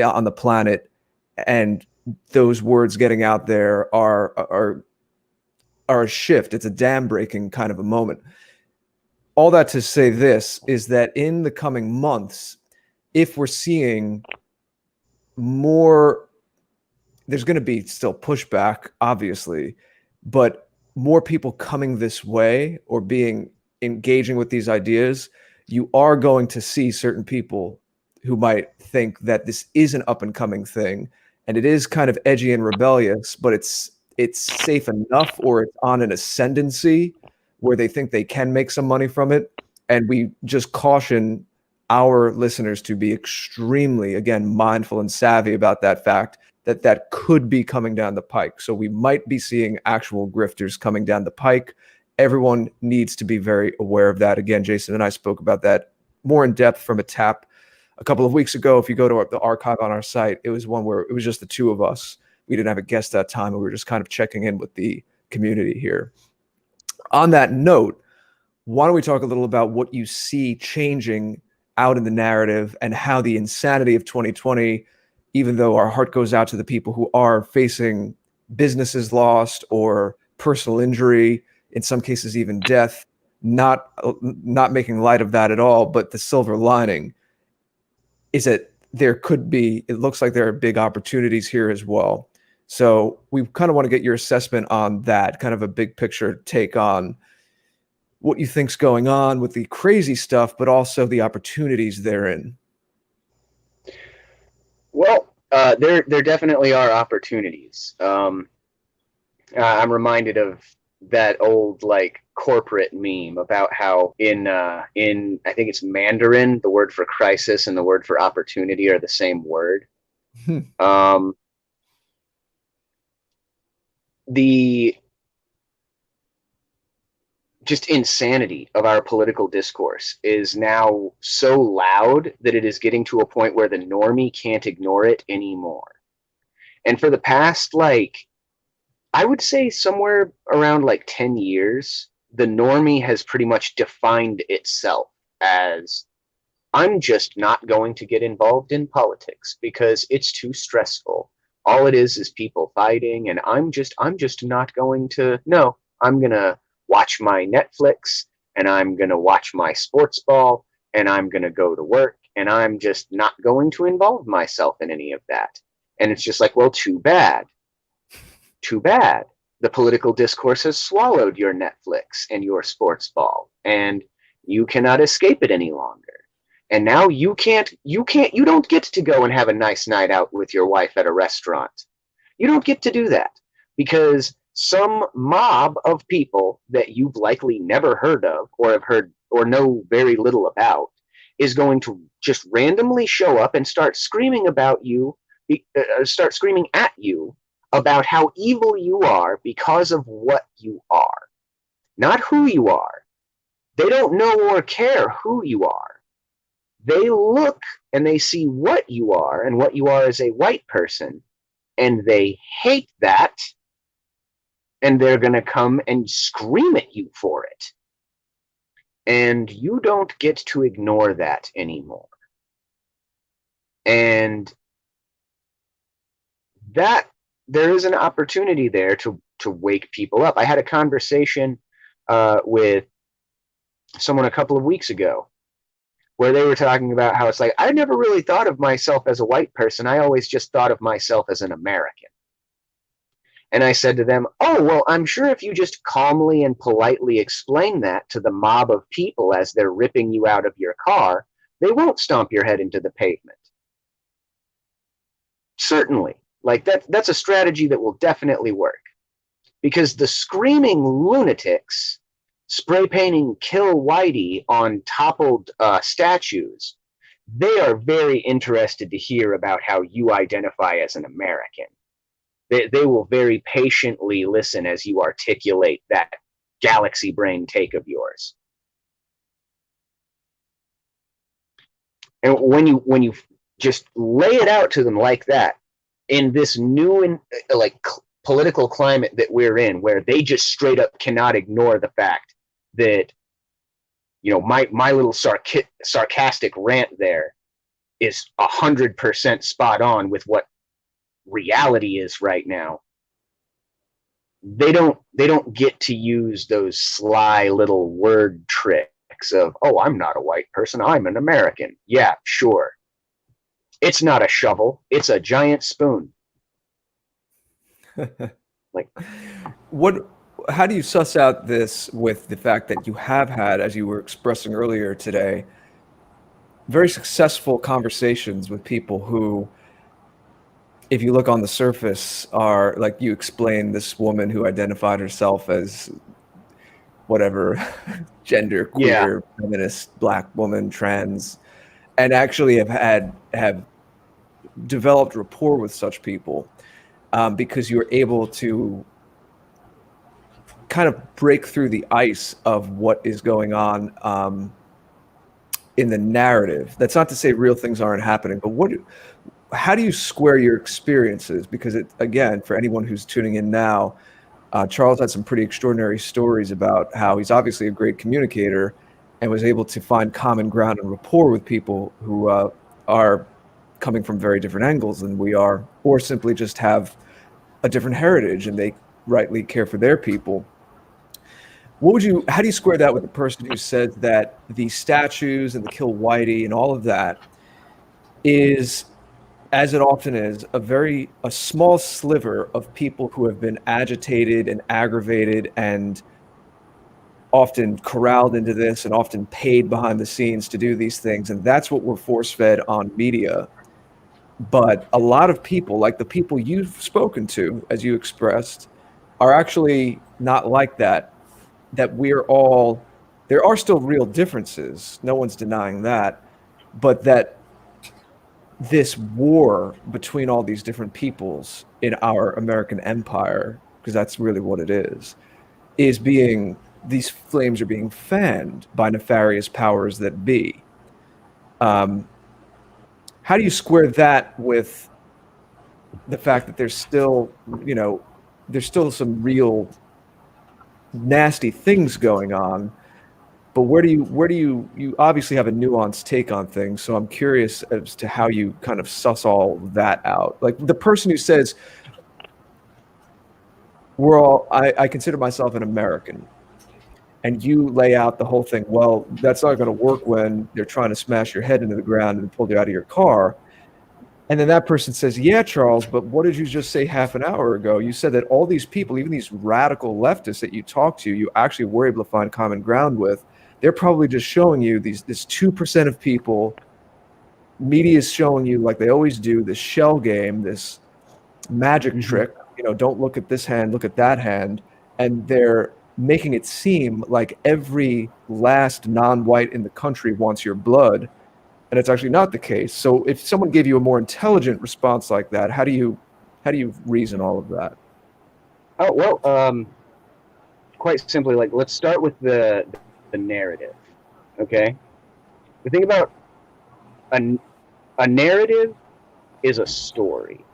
on the planet. And those words getting out there are a shift. It's a dam breaking kind of a moment. All that to say this is that in the coming months, if we're seeing more, there's going to be still pushback, obviously, but more people coming this way or engaging with these ideas, you are going to see certain people who might think that this is an up and coming thing, and it is kind of edgy and rebellious, but it's safe enough, or it's on an ascendancy where they think they can make some money from it. And we just caution our listeners to be extremely, again, mindful and savvy about that fact that could be coming down the pike. So we might be seeing actual grifters coming down the pike. Everyone needs to be very aware of that. Again, Jason and I spoke about that more in depth from a TAP a couple of weeks ago. If you go to the archive on our site, it was one where it was just the two of us. We didn't have a guest that time, and we were just kind of checking in with the community here. On that note, why don't we talk a little about what you see changing out in the narrative and how the insanity of 2020, even though our heart goes out to the people who are facing businesses lost or personal injury, in some cases even death, not making light of that at all, but the silver lining is that there could be, it looks like there are big opportunities here as well. So we kind of want to get your assessment on that, kind of a big picture take on what you think's going on with the crazy stuff, but also the opportunities therein. Well, there definitely are opportunities. I'm reminded of that old like corporate meme about how in I think it's Mandarin, the word for crisis and the word for opportunity are the same word. The just insanity of our political discourse is now so loud that it is getting to a point where the normie can't ignore it anymore. And for the past, like, I would say somewhere around like 10 years, the normie has pretty much defined itself as, I'm just not going to get involved in politics because it's too stressful. All it is people fighting, and I'm just not going to. No, I'm gonna watch my Netflix, and I'm gonna watch my sports ball, and I'm gonna go to work, and I'm just not going to involve myself in any of that. And it's just like, well, too bad. Too bad. The political discourse has swallowed your Netflix and your sports ball, and you cannot escape it any longer. And now you don't get to go and have a nice night out with your wife at a restaurant. You don't get to do that because some mob of people that you've likely never heard of or have heard or know very little about is going to just randomly show up and start screaming about you, start screaming at you about how evil you are because of what you are, not who you are. They don't know or care who you are. They look and they see what you are and what you are as a white person, and they hate that, and they're going to come and scream at you for it. And you don't get to ignore that anymore. And that there is an opportunity there to wake people up. I had a conversation with someone a couple of weeks ago where they were talking about how it's like, I never really thought of myself as a white person. I always just thought of myself as an American. And I said to them, oh, well, I'm sure if you just calmly and politely explain that to the mob of people as they're ripping you out of your car, they won't stomp your head into the pavement. Certainly. Like that's a strategy that will definitely work. Because the screaming lunatics spray painting "Kill Whitey" on toppled statues, they are very interested to hear about how you identify as an American. They will very patiently listen as you articulate that galaxy brain take of yours. And when you just lay it out to them like that, in this new political climate that we're in, where they just straight up cannot ignore the fact that, my little sarcastic rant there is 100% spot on with what reality is right now. They don't get to use those sly little word tricks of, oh, I'm not a white person, I'm an American. Yeah, sure. It's not a shovel, it's a giant spoon. How do you suss out this with the fact that you have had, as you were expressing earlier today, very successful conversations with people who, if you look on the surface, are like you explained, this woman who identified herself as whatever gender queer, feminist, black woman, trans, and actually have developed rapport with such people because you're able to kind of break through the ice of what is going on in the narrative. That's not to say real things aren't happening, but how do you square your experiences? Because again, for anyone who's tuning in now, Charles had some pretty extraordinary stories about how he's obviously a great communicator and was able to find common ground and rapport with people who are coming from very different angles than we are, or simply just have a different heritage and they rightly care for their people. How do you square that with the person who says that the statues and the Kill Whitey and all of that is, as it often is, a small sliver of people who have been agitated and aggravated and often corralled into this and often paid behind the scenes to do these things, and that's what we're force-fed on media. But a lot of people, like the people you've spoken to, as you expressed, are actually not like that. That there are still real differences, no one's denying that, but that this war between all these different peoples in our American empire, because that's really what it is these flames are being fanned by nefarious powers that be. How do you square that with the fact that there's still, there's still some real nasty things going on. But where do you obviously have a nuanced take on things, so I'm curious as to how you kind of suss all that out. Like the person who says, I consider myself an American, and you lay out the whole thing, well, that's not going to work when they're trying to smash your head into the ground and pull you out of your car. And then that person says, yeah, Charles, but what did you just say half an hour ago? You said that all these people, even these radical leftists that you talk to, you actually were able to find common ground with. They're probably just showing you this 2% of people. Media is showing you, like they always do, this shell game, this magic trick. Don't look at this hand, look at that hand. And they're making it seem like every last non-white in the country wants your blood. And it's actually not the case. So if someone gave you a more intelligent response like that, how do you reason all of that? Oh, well, quite simply, like, let's start with the narrative, okay? The thing about a narrative is a story,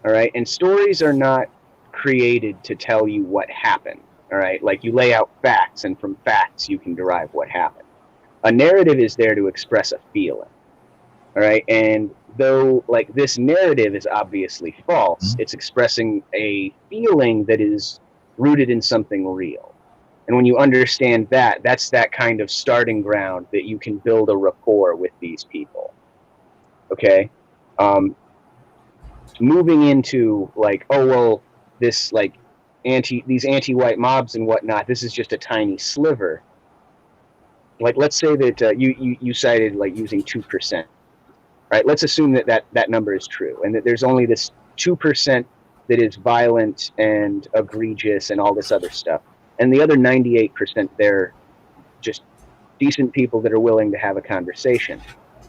all right? And stories are not created to tell you what happened, all right? Like, you lay out facts, and from facts you can derive what happened. A narrative is there to express a feeling, all right? And though, like, this narrative is obviously false, it's expressing a feeling that is rooted in something real. And when you understand that, that's that kind of starting ground that you can build a rapport with these people. Okay? Moving into, like, oh, well, this, like, these anti-white mobs and whatnot, this is just a tiny sliver. Like, let's say that you cited, like, using 2%. Right? Let's assume that number is true, and that there's only this 2% that is violent and egregious and all this other stuff. And the other 98%, they're just decent people that are willing to have a conversation.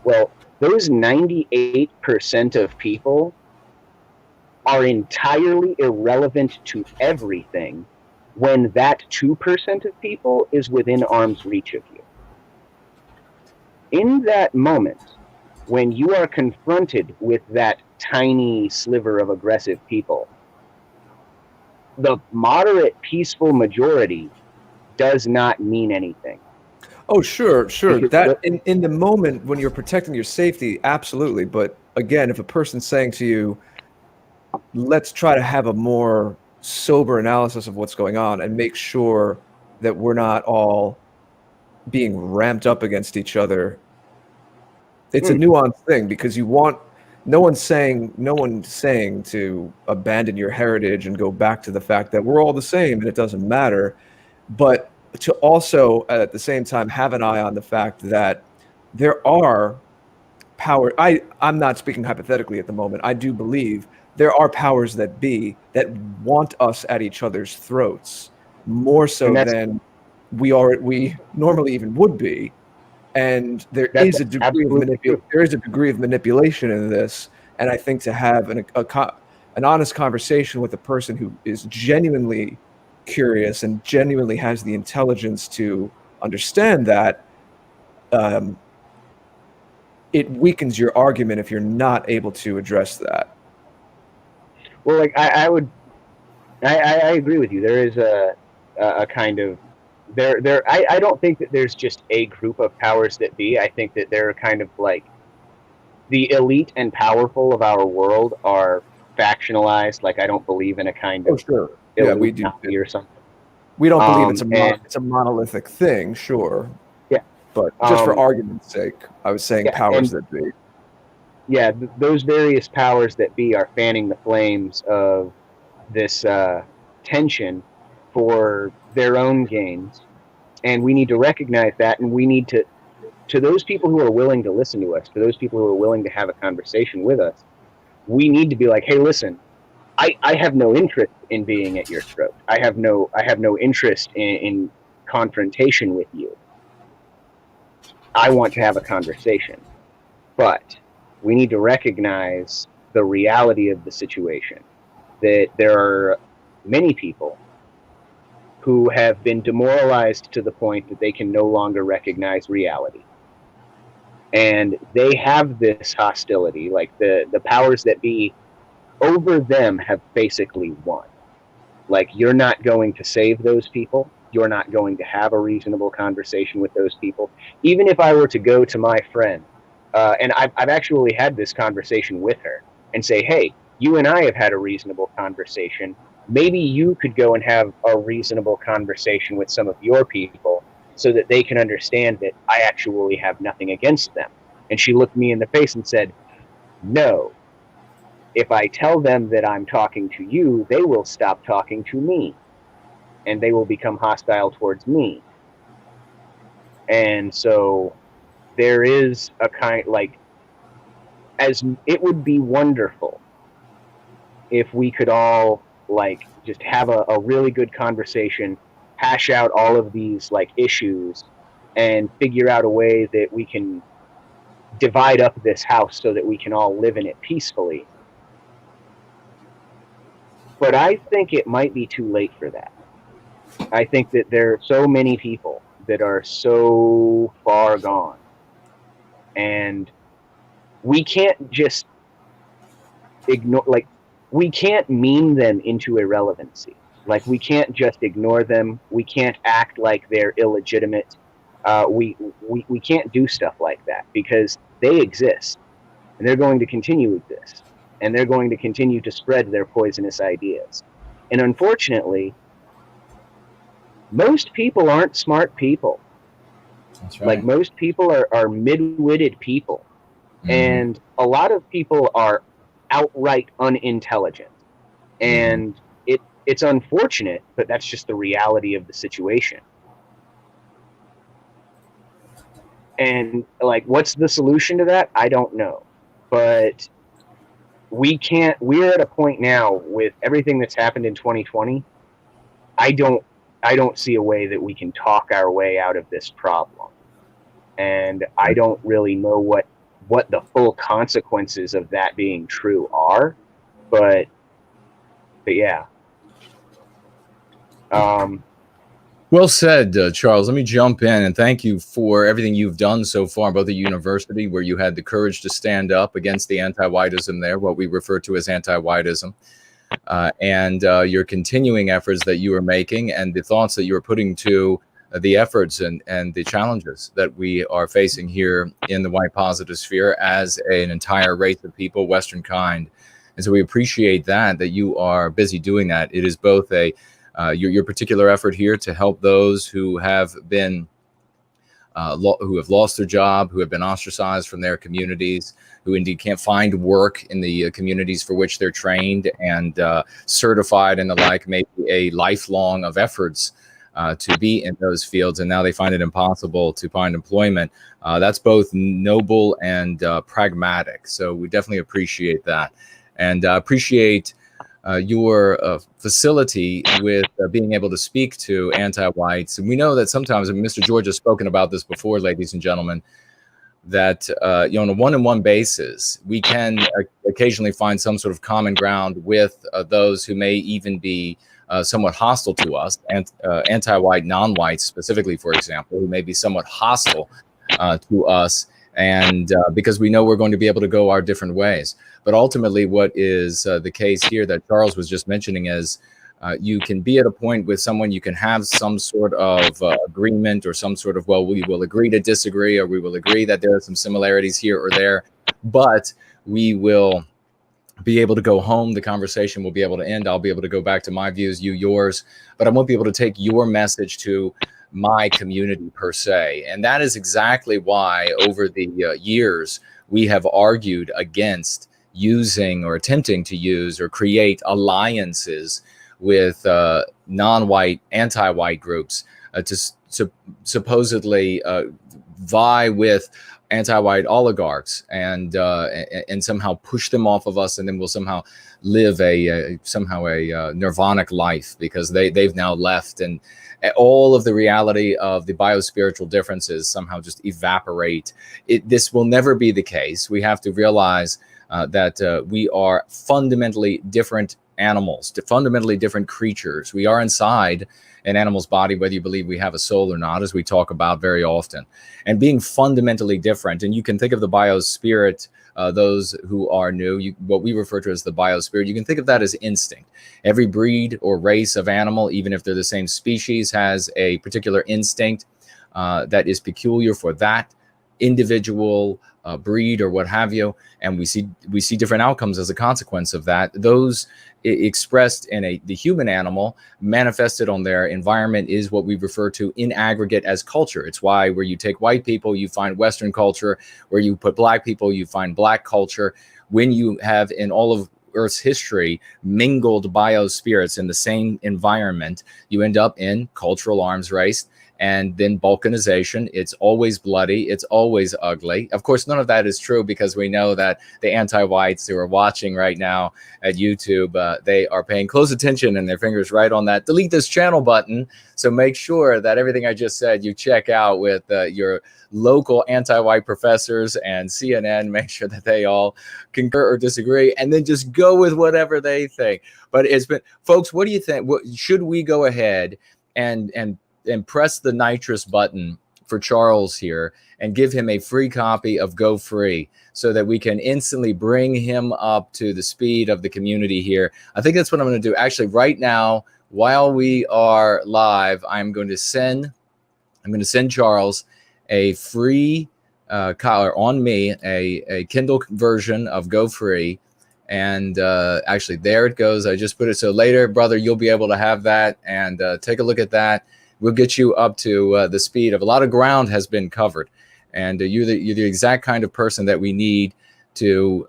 Well, those 98% of people are entirely irrelevant to everything when that 2% of people is within arm's reach of you. In that moment, when you are confronted with that tiny sliver of aggressive people, the moderate, peaceful majority does not mean anything. Oh, sure. That in the moment when you're protecting your safety, absolutely. But again, if a person's saying to you, let's try to have a more sober analysis of what's going on and make sure that we're not all being ramped up against each other. It's a nuanced thing, because no one's saying to abandon your heritage and go back to the fact that we're all the same and it doesn't matter, but to also at the same time have an eye on the fact that there are power. I'm not speaking hypothetically at the moment. I do believe there are powers that be that want us at each other's throats more so than we normally even would be. And there is a degree of manipulation in this, and I think to have an honest conversation with a person who is genuinely curious and genuinely has the intelligence to understand that, it weakens your argument if you're not able to address that. Well, like I agree with you. There is a kind of I don't think that there's just a group of powers that be. I think that they're kind of like the elite and powerful of our world are factionalized. Like, I don't believe in a kind of we do or something. We don't believe it's a monolithic thing, sure. Yeah. But just for argument's sake, I was saying powers that be. Yeah, those various powers that be are fanning the flames of this tension for their own gains, and we need to recognize that, and we need to those people who are willing to listen to us, to those people who are willing to have a conversation with us, we need to be like, hey, listen, I have no interest in being at your throat. I have no interest in confrontation with you. I want to have a conversation, but we need to recognize the reality of the situation, that there are many people who have been demoralized to the point that they can no longer recognize reality. And they have this hostility, like the powers that be over them have basically won. Like, you're not going to save those people. You're not going to have a reasonable conversation with those people. Even if I were to go to my friend, and I've actually had this conversation with her and say, hey, you and I have had a reasonable conversation. Maybe you could go and have a reasonable conversation with some of your people so that they can understand that I actually have nothing against them. And she looked me in the face and said, no, if I tell them that I'm talking to you, they will stop talking to me and they will become hostile towards me. And so there is a kind, like, as it would be wonderful if we could all, like, just have a really good conversation, hash out all of these, like, issues, and figure out a way that we can divide up this house so that we can all live in it peacefully. But I think it might be too late for that. I think that there are so many people that are so far gone, and we can't just ignore, like, we can't meme them into irrelevancy. Like, we can't just ignore them. We can't act like they're illegitimate. We can't do stuff like that, because they exist, and they're going to continue to exist, and they're going to continue to spread their poisonous ideas. And unfortunately, most people aren't smart people. That's right. Like, most people are mid-witted people. Mhm. And a lot of people are outright unintelligent. And it's unfortunate, but that's just the reality of the situation. And, like, what's the solution to that? I don't know. But we're at a point now with everything that's happened in 2020. I don't see a way that we can talk our way out of this problem. And I don't really know what the full consequences of that being true are, but yeah. Well said, Charles. Let me jump in and thank you for everything you've done so far, both at university, where you had the courage to stand up against the anti-whiteism there, what we refer to as anti-whiteism, and your continuing efforts that you are making, and the thoughts that you are putting to the efforts and the challenges that we are facing here in the white positive sphere as an entire race of people, Western kind. And so we appreciate that you are busy doing that. It is both your particular effort here to help those who have been who have lost their job, who have been ostracized from their communities, who indeed can't find work in the communities for which they're trained and certified and the like, maybe a lifelong of efforts to be in those fields, and now they find it impossible to find employment. That's both noble and pragmatic. So we definitely appreciate that, and appreciate your facility with being able to speak to anti-whites. And we know that sometimes, and Mr. George has spoken about this before, ladies and gentlemen, that on a one-on-one basis, we can occasionally find some sort of common ground with those who may even be somewhat hostile to us, and anti-white, non-whites specifically, for example, who may be somewhat hostile to us, and because we know we're going to be able to go our different ways. But ultimately, what is the case here that Charles was just mentioning is you can be at a point with someone, you can have some sort of agreement or some sort of, well, we will agree to disagree, or we will agree that there are some similarities here or there, but we will be able to go home. The conversation will be able to end. I'll be able to go back to my views, you yours, but I won't be able to take your message to my community per se. And that is exactly why over the years we have argued against using or attempting to use or create alliances with non-white, anti-white groups to supposedly vie with anti-white oligarchs and somehow push them off of us, and then we'll somehow live a nirvanic life because they've now left, and all of the reality of the biospiritual differences somehow just evaporate. This will never be the case. We have to realize that we are fundamentally different animals, fundamentally different creatures. We are inside an animal's body, whether you believe we have a soul or not, as we talk about very often, and being fundamentally different. And you can think of the biospirit, those who are new, what we refer to as the biospirit, you can think of that as instinct. Every breed or race of animal, even if they're the same species, has a particular instinct that is peculiar for that individual breed or what have you, and we see different outcomes as a consequence of that. Those expressed in the human animal, manifested on their environment, is what we refer to in aggregate as culture. It's why where you take white people, you find Western culture. Where you put black people, you find black culture. When you have in all of Earth's history mingled biospirits in the same environment, you end up in cultural arms race. And then balkanization. It's always bloody. It's always ugly. Of course, none of that is true, because we know that the anti-whites who are watching right now at YouTube, they are paying close attention and their fingers right on that delete this channel button. So make sure that everything I just said you check out with your local anti-white professors and CNN. Make sure that they all concur or disagree, and then just go with whatever they think. But it's been, folks, what do you think? Should we go ahead and press the nitrous button for Charles here and give him a free copy of Go Free, so that we can instantly bring him up to the speed of the community here? I think that's what I'm going to do. Actually, right now, while we are live, I'm going to send Charles a free on me, a Kindle version of Go Free. And actually, there it goes. I just put it. So later, brother, you'll be able to have that and take a look at that. We'll get you up to the speed of a lot of ground has been covered. And you're the exact kind of person that we need to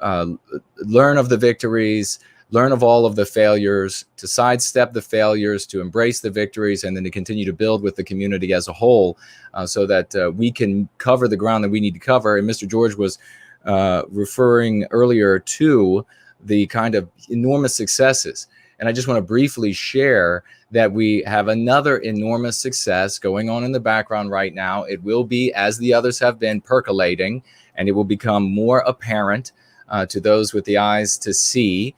learn of the victories, learn of all of the failures, to sidestep the failures, to embrace the victories, and then to continue to build with the community as a whole, so that we can cover the ground that we need to cover. And Mr. George was referring earlier to the kind of enormous successes. And I just want to briefly share that we have another enormous success going on in the background right now. It will be, as the others have been, percolating, and it will become more apparent to those with the eyes to see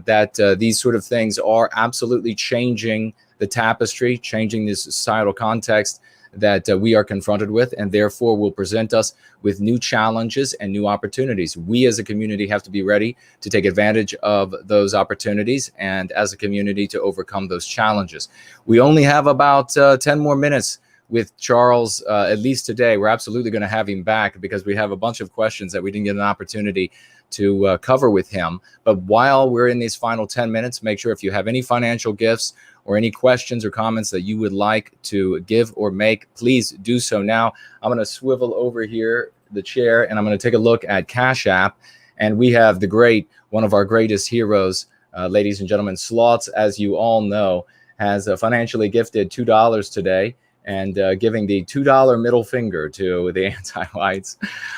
that these sort of things are absolutely changing the tapestry, changing the societal context that we are confronted with, and therefore will present us with new challenges and new opportunities. We as a community have to be ready to take advantage of those opportunities, and as a community to overcome those challenges. We only have about 10 more minutes with Charles, at least today. We're absolutely going to have him back, because we have a bunch of questions that we didn't get an opportunity to cover with him. But while we're in these final 10 minutes, make sure if you have any financial gifts or any questions or comments that you would like to give or make, please do so now. I'm going to swivel over here the chair, and I'm going to take a look at Cash App. And we have one of our greatest heroes, ladies and gentlemen, Slots, as you all know, has financially gifted $2 today, and giving the $2 middle finger to the anti-whites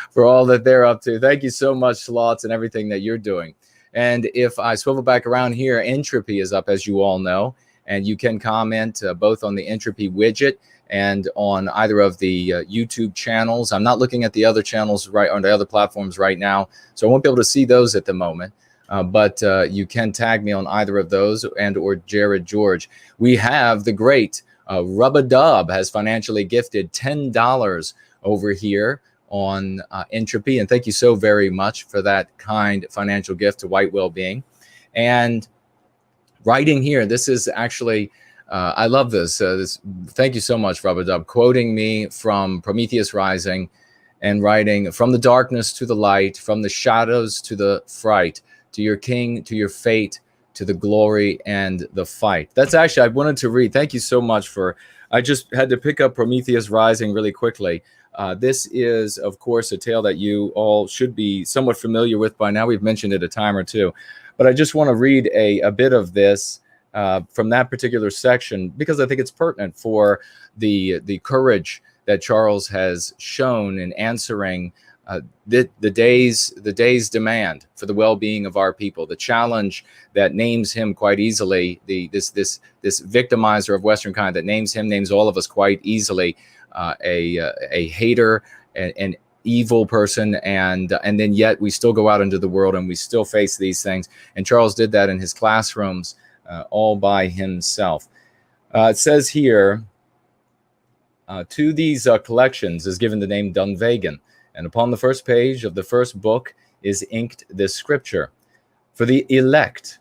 for all that they're up to. Thank you so much, Slots, and everything that you're doing. And if I swivel back around here, Entropy is up, as you all know, and you can comment both on the Entropy widget and on either of the YouTube channels. I'm not looking at the other channels on the other platforms right now, so I won't be able to see those at the moment. But you can tag me on either of those, and or Jared George. We have the great Rub-a-Dub has financially gifted $10 over here on Entropy, and thank you so very much for that kind financial gift to White Wellbeing. And writing here, this is actually, I love this. Thank you so much, Rub-a-Dub, quoting me from Prometheus Rising and writing, "From the darkness to the light, from the shadows to the fright, to your king, to your fate, to the glory and the fight." That's actually, I wanted to read. Thank you so much for, I just had to pick up Prometheus Rising really quickly. This is, of course, a tale that you all should be somewhat familiar with by now. We've mentioned it a time or two. But I just want to read a bit of this from that particular section, because I think it's pertinent for the courage that Charles has shown in answering the day's demand for the well-being of our people, the challenge that names him quite easily, this victimizer of Western kind that names all of us quite easily, a hater, an evil person, and then yet we still go out into the world and we still face these things. And Charles did that in his classrooms all by himself. It says here, to these collections is given the name Dunvegan, and upon the first page of the first book is inked this scripture: for the elect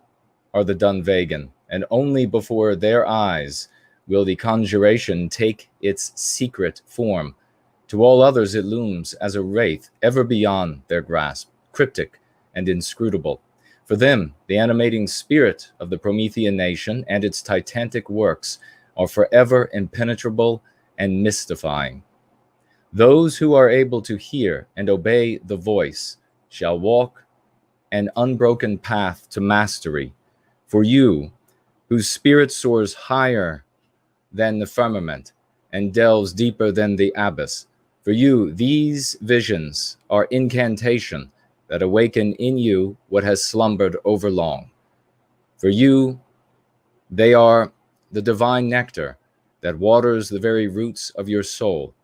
are the Dunvegan, and only before their eyes will the conjuration take its secret form. To all others it looms as a wraith ever beyond their grasp, cryptic and inscrutable. For them, the animating spirit of the Promethean nation and its titanic works are forever impenetrable and mystifying. Those who are able to hear and obey the voice shall walk an unbroken path to mastery. For you, whose spirit soars higher than the firmament and delves deeper than the abyss, for you, these visions are incantation that awaken in you what has slumbered overlong. For you, they are the divine nectar that waters the very roots of your soul,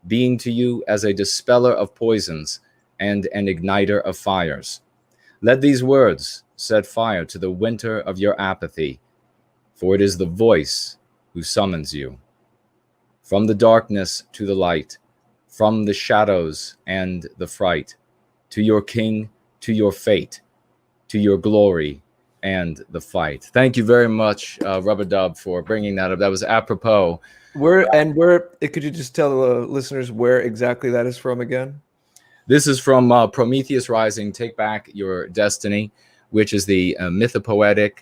being to you as a dispeller of poisons and an igniter of fires. Let these words set fire to the winter of your apathy, for it is the voice who summons you. From the darkness to the light, from the shadows and the fright, to your king, to your fate, to your glory and the fight. Thank you very much, Rubber Dub, for bringing that up. That was apropos. Where could you just tell the listeners where exactly that is from again? This is from Prometheus Rising, Take Back Your Destiny, which is the mythopoetic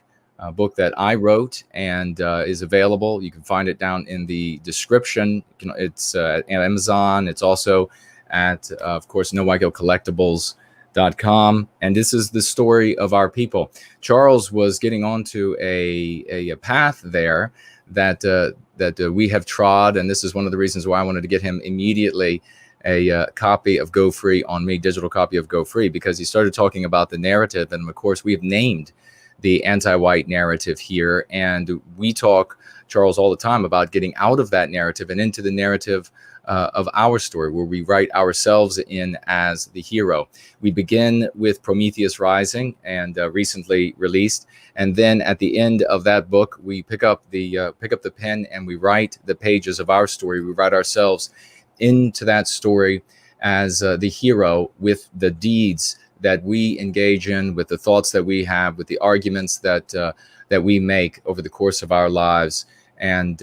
book that I wrote and is available. You can find it down in the description. It's at Amazon. It's also at, of course, NoWhiteGuiltCollectibles.com. And this is the story of our people. Charles was getting onto a path there that we have trod, and this is one of the reasons why I wanted to get him immediately a copy of Go Free on me, digital copy of Go Free, because he started talking about the narrative, and of course we have named the anti-white narrative here, and we talk, Charles, all the time about getting out of that narrative and into the narrative of our story, where we write ourselves in as the hero. We begin with Prometheus Rising, and recently released, and then at the end of that book, we pick up the pen and we write the pages of our story. We write ourselves into that story as the hero, with the deeds that we engage in, with the thoughts that we have, with the arguments that we make over the course of our lives. And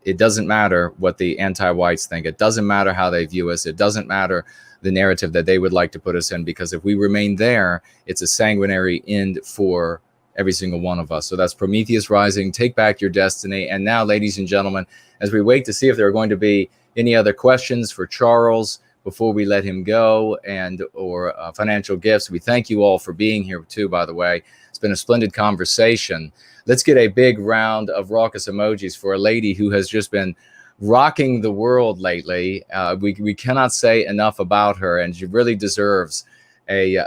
it doesn't matter what the anti-whites think. It doesn't matter how they view us. It doesn't matter the narrative that they would like to put us in, because if we remain there, it's a sanguinary end for every single one of us. So that's Prometheus Rising, Take Back Your Destiny. And now, ladies and gentlemen, as we wait to see if there are going to be any other questions for Charles before we let him go, and or financial gifts, we thank you all for being here too, by the way. It's been a splendid conversation. Let's get a big round of raucous emojis for a lady who has just been rocking the world lately. We cannot say enough about her, and she really deserves a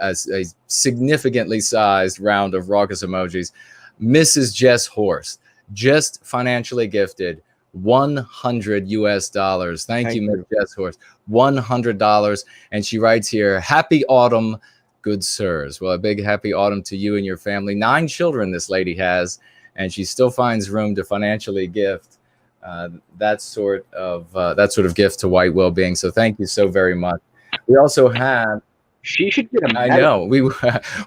significantly sized round of raucous emojis. Mrs. Jess Horst, just financially gifted $100 US. Thank you, Ms. Jess Horst. $100. And she writes here, happy autumn, good sirs. Well, a big happy autumn to you and your family. 9 children this lady has, and she still finds room to financially gift that sort of gift to White Wellbeing. So thank you so very much. We also have, she should get a medal. I know,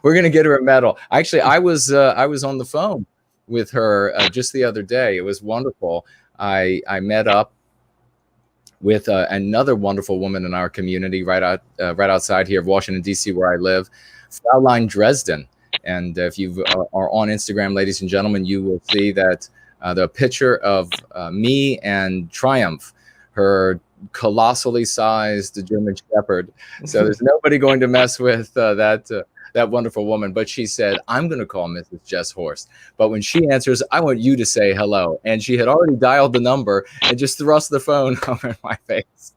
we're gonna get her a medal. Actually, I was on the phone with her just the other day. It was wonderful. I met up with another wonderful woman in our community right outside here of Washington, D.C., where I live, Fraulein Dresden. And if you are on Instagram, ladies and gentlemen, you will see that the picture of me and Triumph, her colossally sized German Shepherd. So there's nobody going to mess with that wonderful woman. But she said, I'm going to call Mrs. Jess Horst. But when she answers, I want you to say hello. And she had already dialed the number and just thrust the phone over in my face.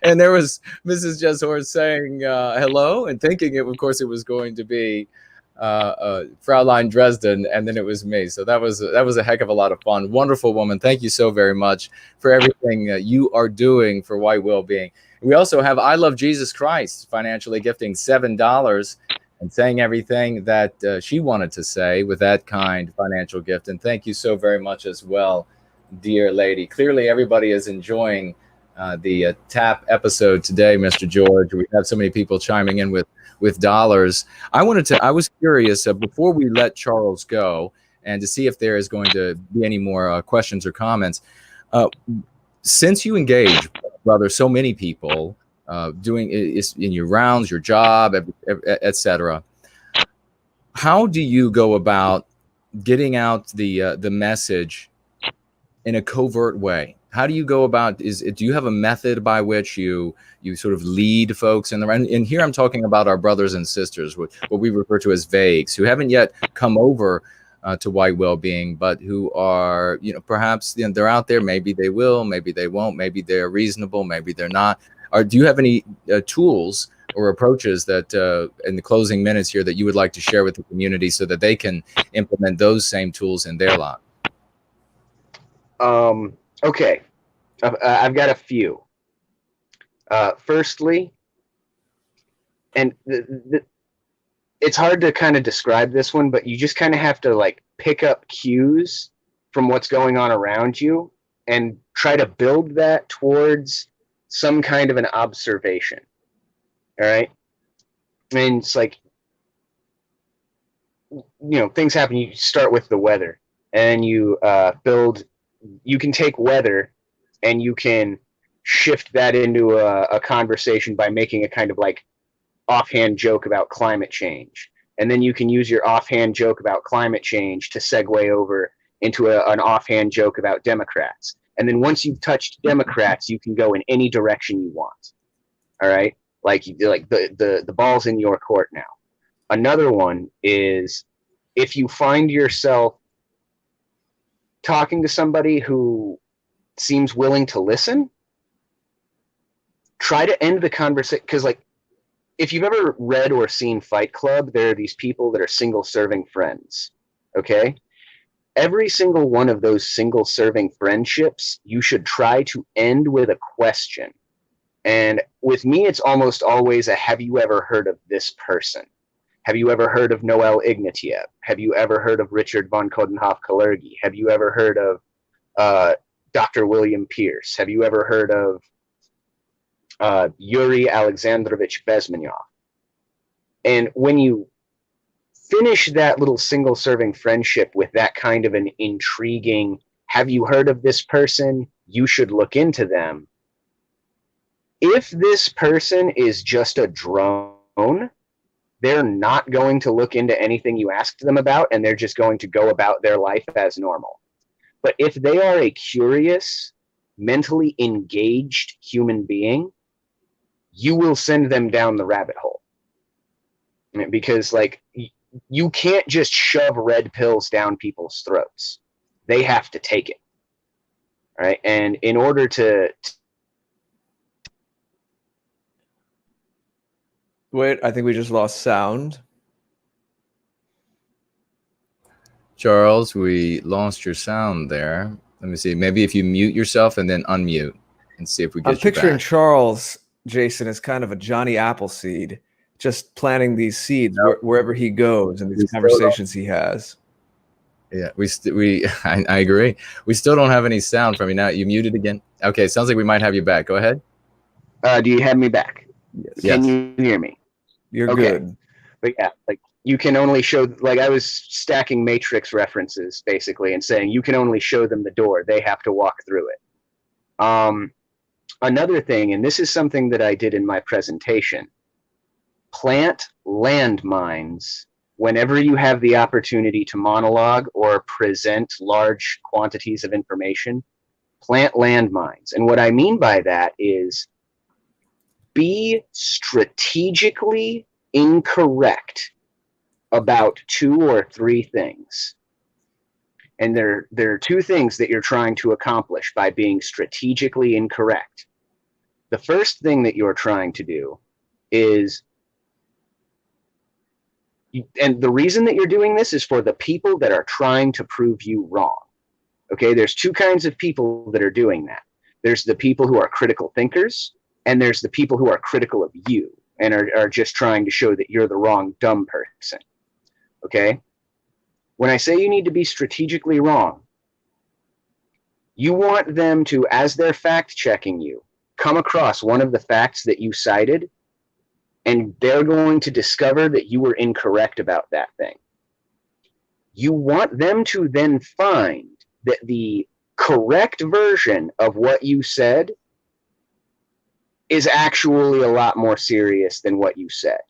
And there was Mrs. Jess Horst saying hello, and thinking, of course, it was going to be Fraulein Dresden, and then it was me. So that was a heck of a lot of fun. Wonderful woman. Thank you so very much for everything you are doing for White Wellbeing. We also have I Love Jesus Christ financially gifting $7. and saying everything that she wanted to say with that kind financial gift. And thank you so very much as well, dear lady. Clearly, everybody is enjoying the tap episode today, Mr. George. We have so many people chiming in with dollars. I was curious before we let Charles go, and to see if there is going to be any more questions or comments. Since you engage, brother, so many people doing is in your rounds, your job, etc. How do you go about getting out the message in a covert way? How do you go about? Do you have a method by which you sort of lead folks in the right? And here I'm talking about our brothers and sisters, what we refer to as vagues, who haven't yet come over to White Wellbeing, but who are, perhaps they're out there. Maybe they will, maybe they won't. Maybe they're reasonable, maybe they're not. Or do you have any tools or approaches that in the closing minutes here that you would like to share with the community so that they can implement those same tools in their life? Okay, I've got a few. Firstly, and it's hard to kind of describe this one, but you just kind of have to like pick up cues from what's going on around you and try to build that towards some kind of an observation. All right. I mean, it's like, things happen. You start with the weather, and you you can take weather and you can shift that into a conversation by making a kind of like offhand joke about climate change. And then you can use your offhand joke about climate change to segue over into an offhand joke about Democrats. And then once you've touched Democrats, you can go in any direction you want. All right. Like the ball's in your court now. Another one is if you find yourself talking to somebody who seems willing to listen, try to end the conversation. Because like, if you've ever read or seen Fight Club, there are these people that are single-serving friends, okay? Every single one of those single-serving friendships, you should try to end with a question. And with me, it's almost always a, have you ever heard of this person? Have you ever heard of Noel Ignatieff? Have you ever heard of Richard von Coudenhove-Kalergi? Have you ever heard of Dr. William Pierce? Have you ever heard of Yuri Alexandrovich Bezmenov? And when you finish that little single-serving friendship with that kind of an intriguing, have you heard of this person? You should look into them. If this person is just a drone, they're not going to look into anything you asked them about, and they're just going to go about their life as normal. But if they are a curious, mentally engaged human being, you will send them down the rabbit hole. Because like, you can't just shove red pills down people's throats. They have to take it. All right. And in order to wait, I think we just lost sound. Charles, we lost your sound there. Let me see. Maybe if you mute yourself and then unmute and see if we get I'm picturing back. Charles, Jason, as kind of a Johnny Appleseed, just planting these seeds wherever he goes and these conversations he has. Yeah, I agree. We still don't have any sound from you now. You muted again. Okay, sounds like we might have you back. Go ahead. Do you have me back? Yes. Can you hear me? You're okay. Good. But yeah, like you can only show, like I was stacking Matrix references basically and saying you can only show them the door. They have to walk through it. Another thing, and this is something that I did in my presentation, plant landmines whenever you have the opportunity to monologue or present large quantities of information. Plant landmines. And what I mean by that is be strategically incorrect about 2 or 3 things. And there are 2 things that you're trying to accomplish by being strategically incorrect. The first thing that you're trying to do is, and the reason that you're doing this is for the people that are trying to prove you wrong. Okay, there's 2 kinds of people that are doing that. There's the people who are critical thinkers, and there's the people who are critical of you. and are just trying to show that you're the wrong dumb person. Okay? When I say you need to be strategically wrong, you want them to, as they're fact checking you, come across one of the facts that you cited, and they're going to discover that you were incorrect about that thing. You want them to then find that the correct version of what you said is actually a lot more serious than what you said.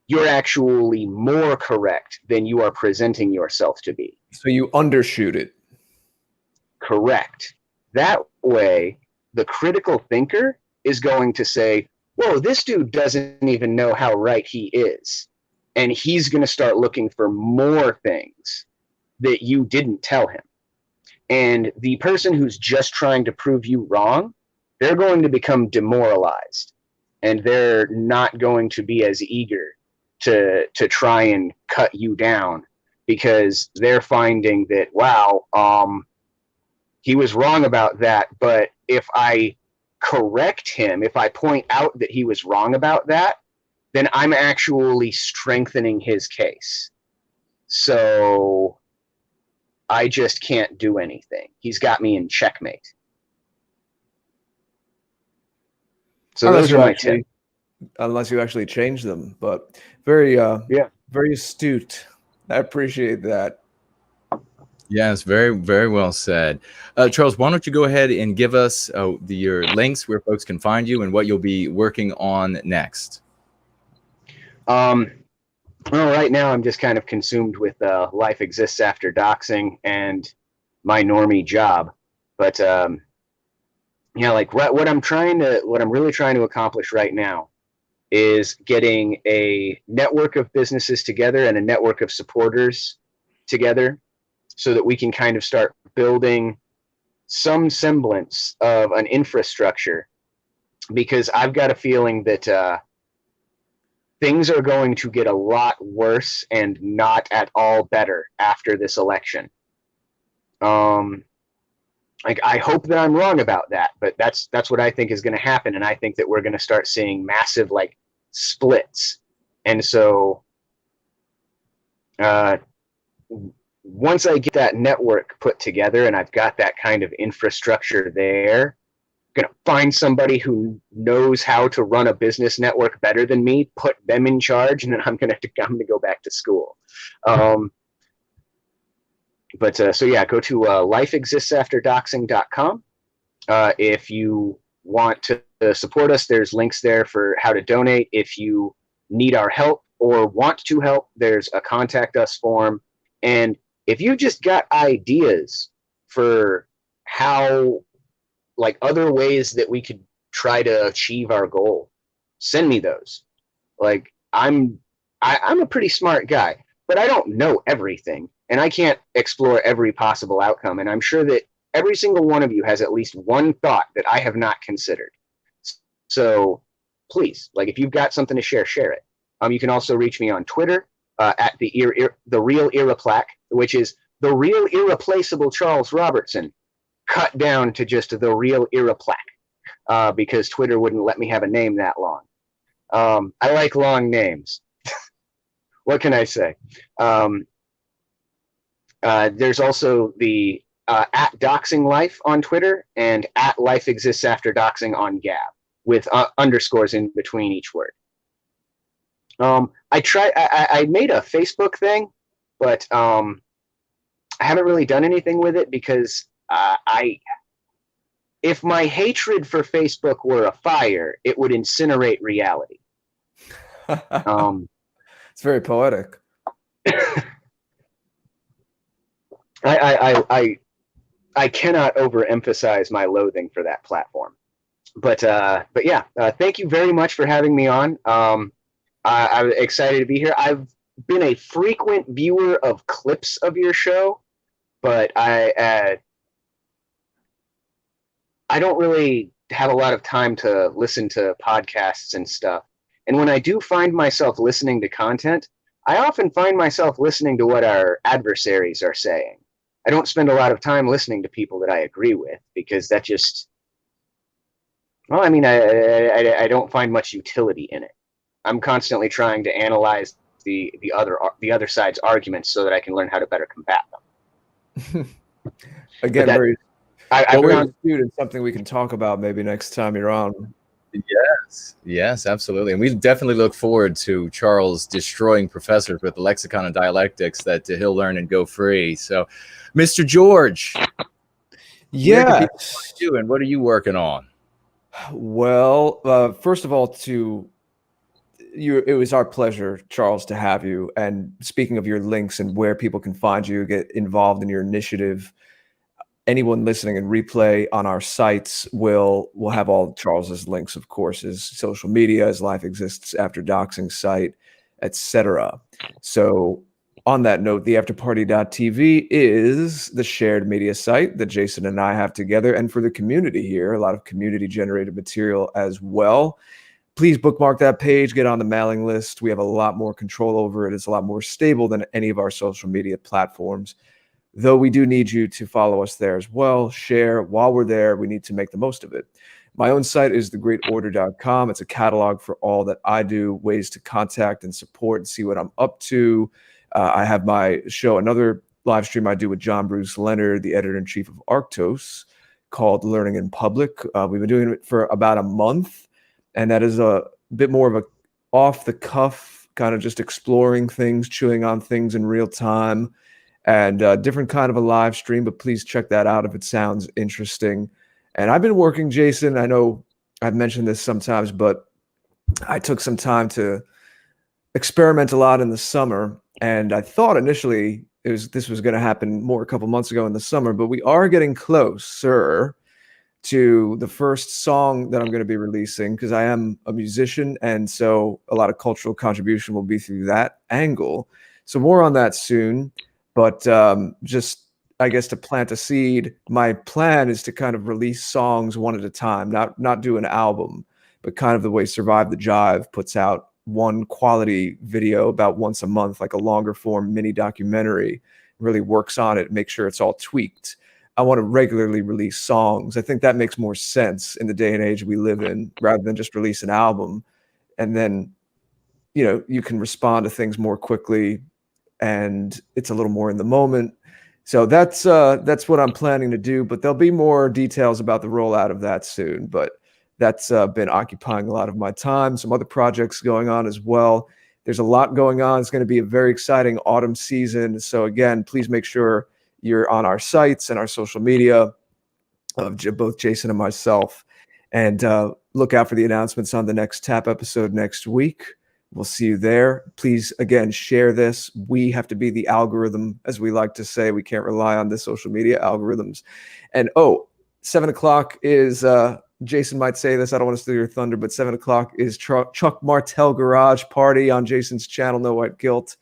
You're actually more correct than you are presenting yourself to be. So you undershoot it. Correct. That way, the critical thinker is going to say, whoa, this dude doesn't even know how right he is. And he's going to start looking for more things that you didn't tell him. And the person who's just trying to prove you wrong, they're going to become demoralized. And they're not going to be as eager to try and cut you down, because they're finding that, wow, he was wrong about that, but if I correct him, if I point out that he was wrong about that, then I'm actually strengthening his case. So I just can't do anything. He's got me in checkmate. So those are my tips. Unless you actually change them, but very very astute. I appreciate that. Yes, very, very well said. Charles, why don't you go ahead and give us your links where folks can find you and what you'll be working on next? Well, right now I'm just kind of consumed with life exists after doxing and my normie job. But like what I'm really trying to accomplish right now is getting a network of businesses together and a network of supporters together, so that we can kind of start building some semblance of an infrastructure, because I've got a feeling that things are going to get a lot worse and not at all better after this election. I hope that I'm wrong about that, but that's what I think is going to happen, and I think that we're going to start seeing massive splits. And so once I get that network put together and I've got that kind of infrastructure there, I'm going to find somebody who knows how to run a business network better than me, put them in charge, and then I'm going to go back to school. So yeah, go to lifeexistsafterdoxing.com. If you want to support us, there's links there for how to donate. If you need our help or want to help, there's a contact us form. And if you just got ideas for how, other ways that we could try to achieve our goal, send me those. I'm a pretty smart guy, but I don't know everything, and I can't explore every possible outcome. And I'm sure that every single one of you has at least one thought that I have not considered. So please, if you've got something to share, share it. You can also reach me on Twitter at the real Irreplac, which is the real Irreplaceable Charles Robertson, cut down to just the real Irreplac, because Twitter wouldn't let me have a name that long. I like long names. What can I say? There's also the at Doxing Life on Twitter and at Life Exists After Doxing on Gab, with underscores in between each word. I made a Facebook thing, but I haven't really done anything with it, because if my hatred for Facebook were a fire, it would incinerate reality. It's very poetic. I cannot overemphasize my loathing for that platform. But yeah, thank you very much for having me on. I'm excited to be here. I've been a frequent viewer of clips of your show, but I don't really have a lot of time to listen to podcasts and stuff. And when I do find myself listening to content, I often find myself listening to what our adversaries are saying. I don't spend a lot of time listening to people that I agree with, because that just, I don't find much utility in it. I'm constantly trying to analyze the other side's arguments so that I can learn how to better combat them. Again, that- very I very found astute and something we can talk about maybe next time you're on. Yes, absolutely. And we definitely look forward to Charles destroying professors with the lexicon and dialectics that he'll learn and go free. So, Mr. George, where can people find you and what are you working on? Well, first of all, it was our pleasure, Charles, to have you. And speaking of your links and where people can find you, get involved in your initiative, anyone listening in replay on our sites will have all Charles's links, of course, his social media, his Life Exists After Doxing site, etc. So on that note, the afterparty.tv is the shared media site that Jason and I have together. And for the community here, a lot of community generated material as well. Please bookmark that page, get on the mailing list. We have a lot more control over it. It's a lot more stable than any of our social media platforms. Though we do need you to follow us there as well, share. While we're there, we need to make the most of it. My own site is thegreatorder.com. It's a catalog for all that I do, ways to contact and support and see what I'm up to. I have my show, another live stream I do with John Bruce Leonard, the editor-in-chief of Arctos, called Learning in Public. We've been doing it for about a month, and that is a bit more of a off-the-cuff, kind of just exploring things, chewing on things in real time, and different kind of a live stream, but please check that out if it sounds interesting. And I've been working, Jason, I know I've mentioned this sometimes, but I took some time to experiment a lot in the summer, and I thought initially this was going to happen more a couple months ago in the summer, but we are getting closer to the first song that I'm going to be releasing, because I am a musician, and so a lot of cultural contribution will be through that angle. So more on that soon. But just, I guess, to plant a seed, my plan is to kind of release songs one at a time, not do an album, but kind of the way Survive the Jive puts out one quality video about once a month, like a longer form mini documentary, really works on it, make sure it's all tweaked. I want to regularly release songs. I think that makes more sense in the day and age we live in, rather than just release an album. And then, you can respond to things more quickly, and it's a little more in the moment. So that's what I'm planning to do, but there'll be more details about the rollout of that soon. But that's been occupying a lot of my time. Some other projects going on as well. There's a lot going on. It's going to be a very exciting autumn season. So again, please make sure you're on our sites and our social media of both Jason and myself, and look out for the announcements on the next TAP episode next week. We'll see you there. Please, again, share this. We have to be the algorithm, as we like to say. We can't rely on the social media algorithms. And 7 o'clock is, Jason might say this, I don't want to steal your thunder, but 7 o'clock is Chuck Martell Garage Party on Jason's channel, No White Guilt.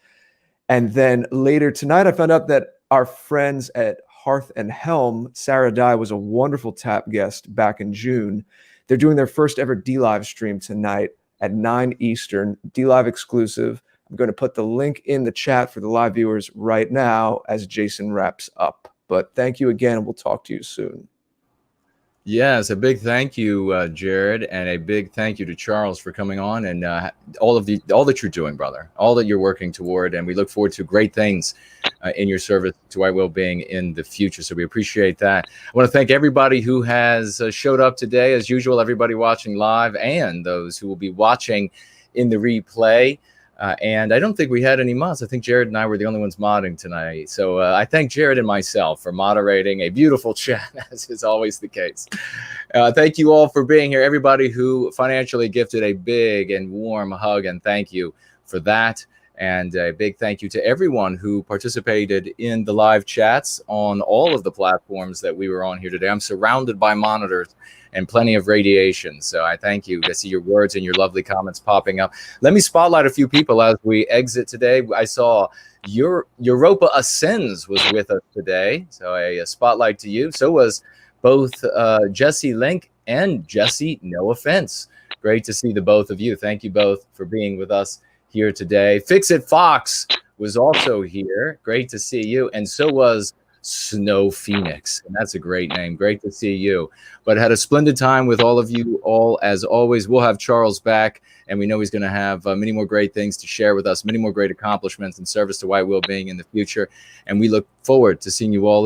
And then later tonight, I found out that our friends at Hearth and Helm, Sarah Dye was a wonderful TAP guest back in June. They're doing their first ever D-Live stream tonight at 9 Eastern, D-Live exclusive. I'm going to put the link in the chat for the live viewers right now as Jason wraps up. But thank you again, and we'll talk to you soon. Yes, a big thank you, Jared, and a big thank you to Charles for coming on, and all that you're doing, brother, all that you're working toward, and we look forward to great things in your service to White Wellbeing in the future. So we appreciate that. I want to thank everybody who has showed up today, as usual, everybody watching live, and those who will be watching in the replay. And I don't think we had any mods. I think Jared and I were the only ones modding tonight. So I thank Jared and myself for moderating a beautiful chat, as is always the case. Thank you all for being here. Everybody who financially gifted, a big and warm hug and thank you for that. And a big thank you to everyone who participated in the live chats on all of the platforms that we were on here today. I'm surrounded by monitors and plenty of radiation. So I thank you. I see your words and your lovely comments popping up. Let me spotlight a few people as we exit today. I saw Europa Ascends was with us today. So a spotlight to you. So was both Jesse Link and Jesse No Offense. Great to see the both of you. Thank you both for being with us here today. Fix It Fox was also here. Great to see you. And so was Snow Phoenix. And that's a great name. Great to see you. But had a splendid time with all of you all. As always, we'll have Charles back, and we know he's going to have many more great things to share with us, many more great accomplishments in service to white well-being in the future. And we look forward to seeing you all again.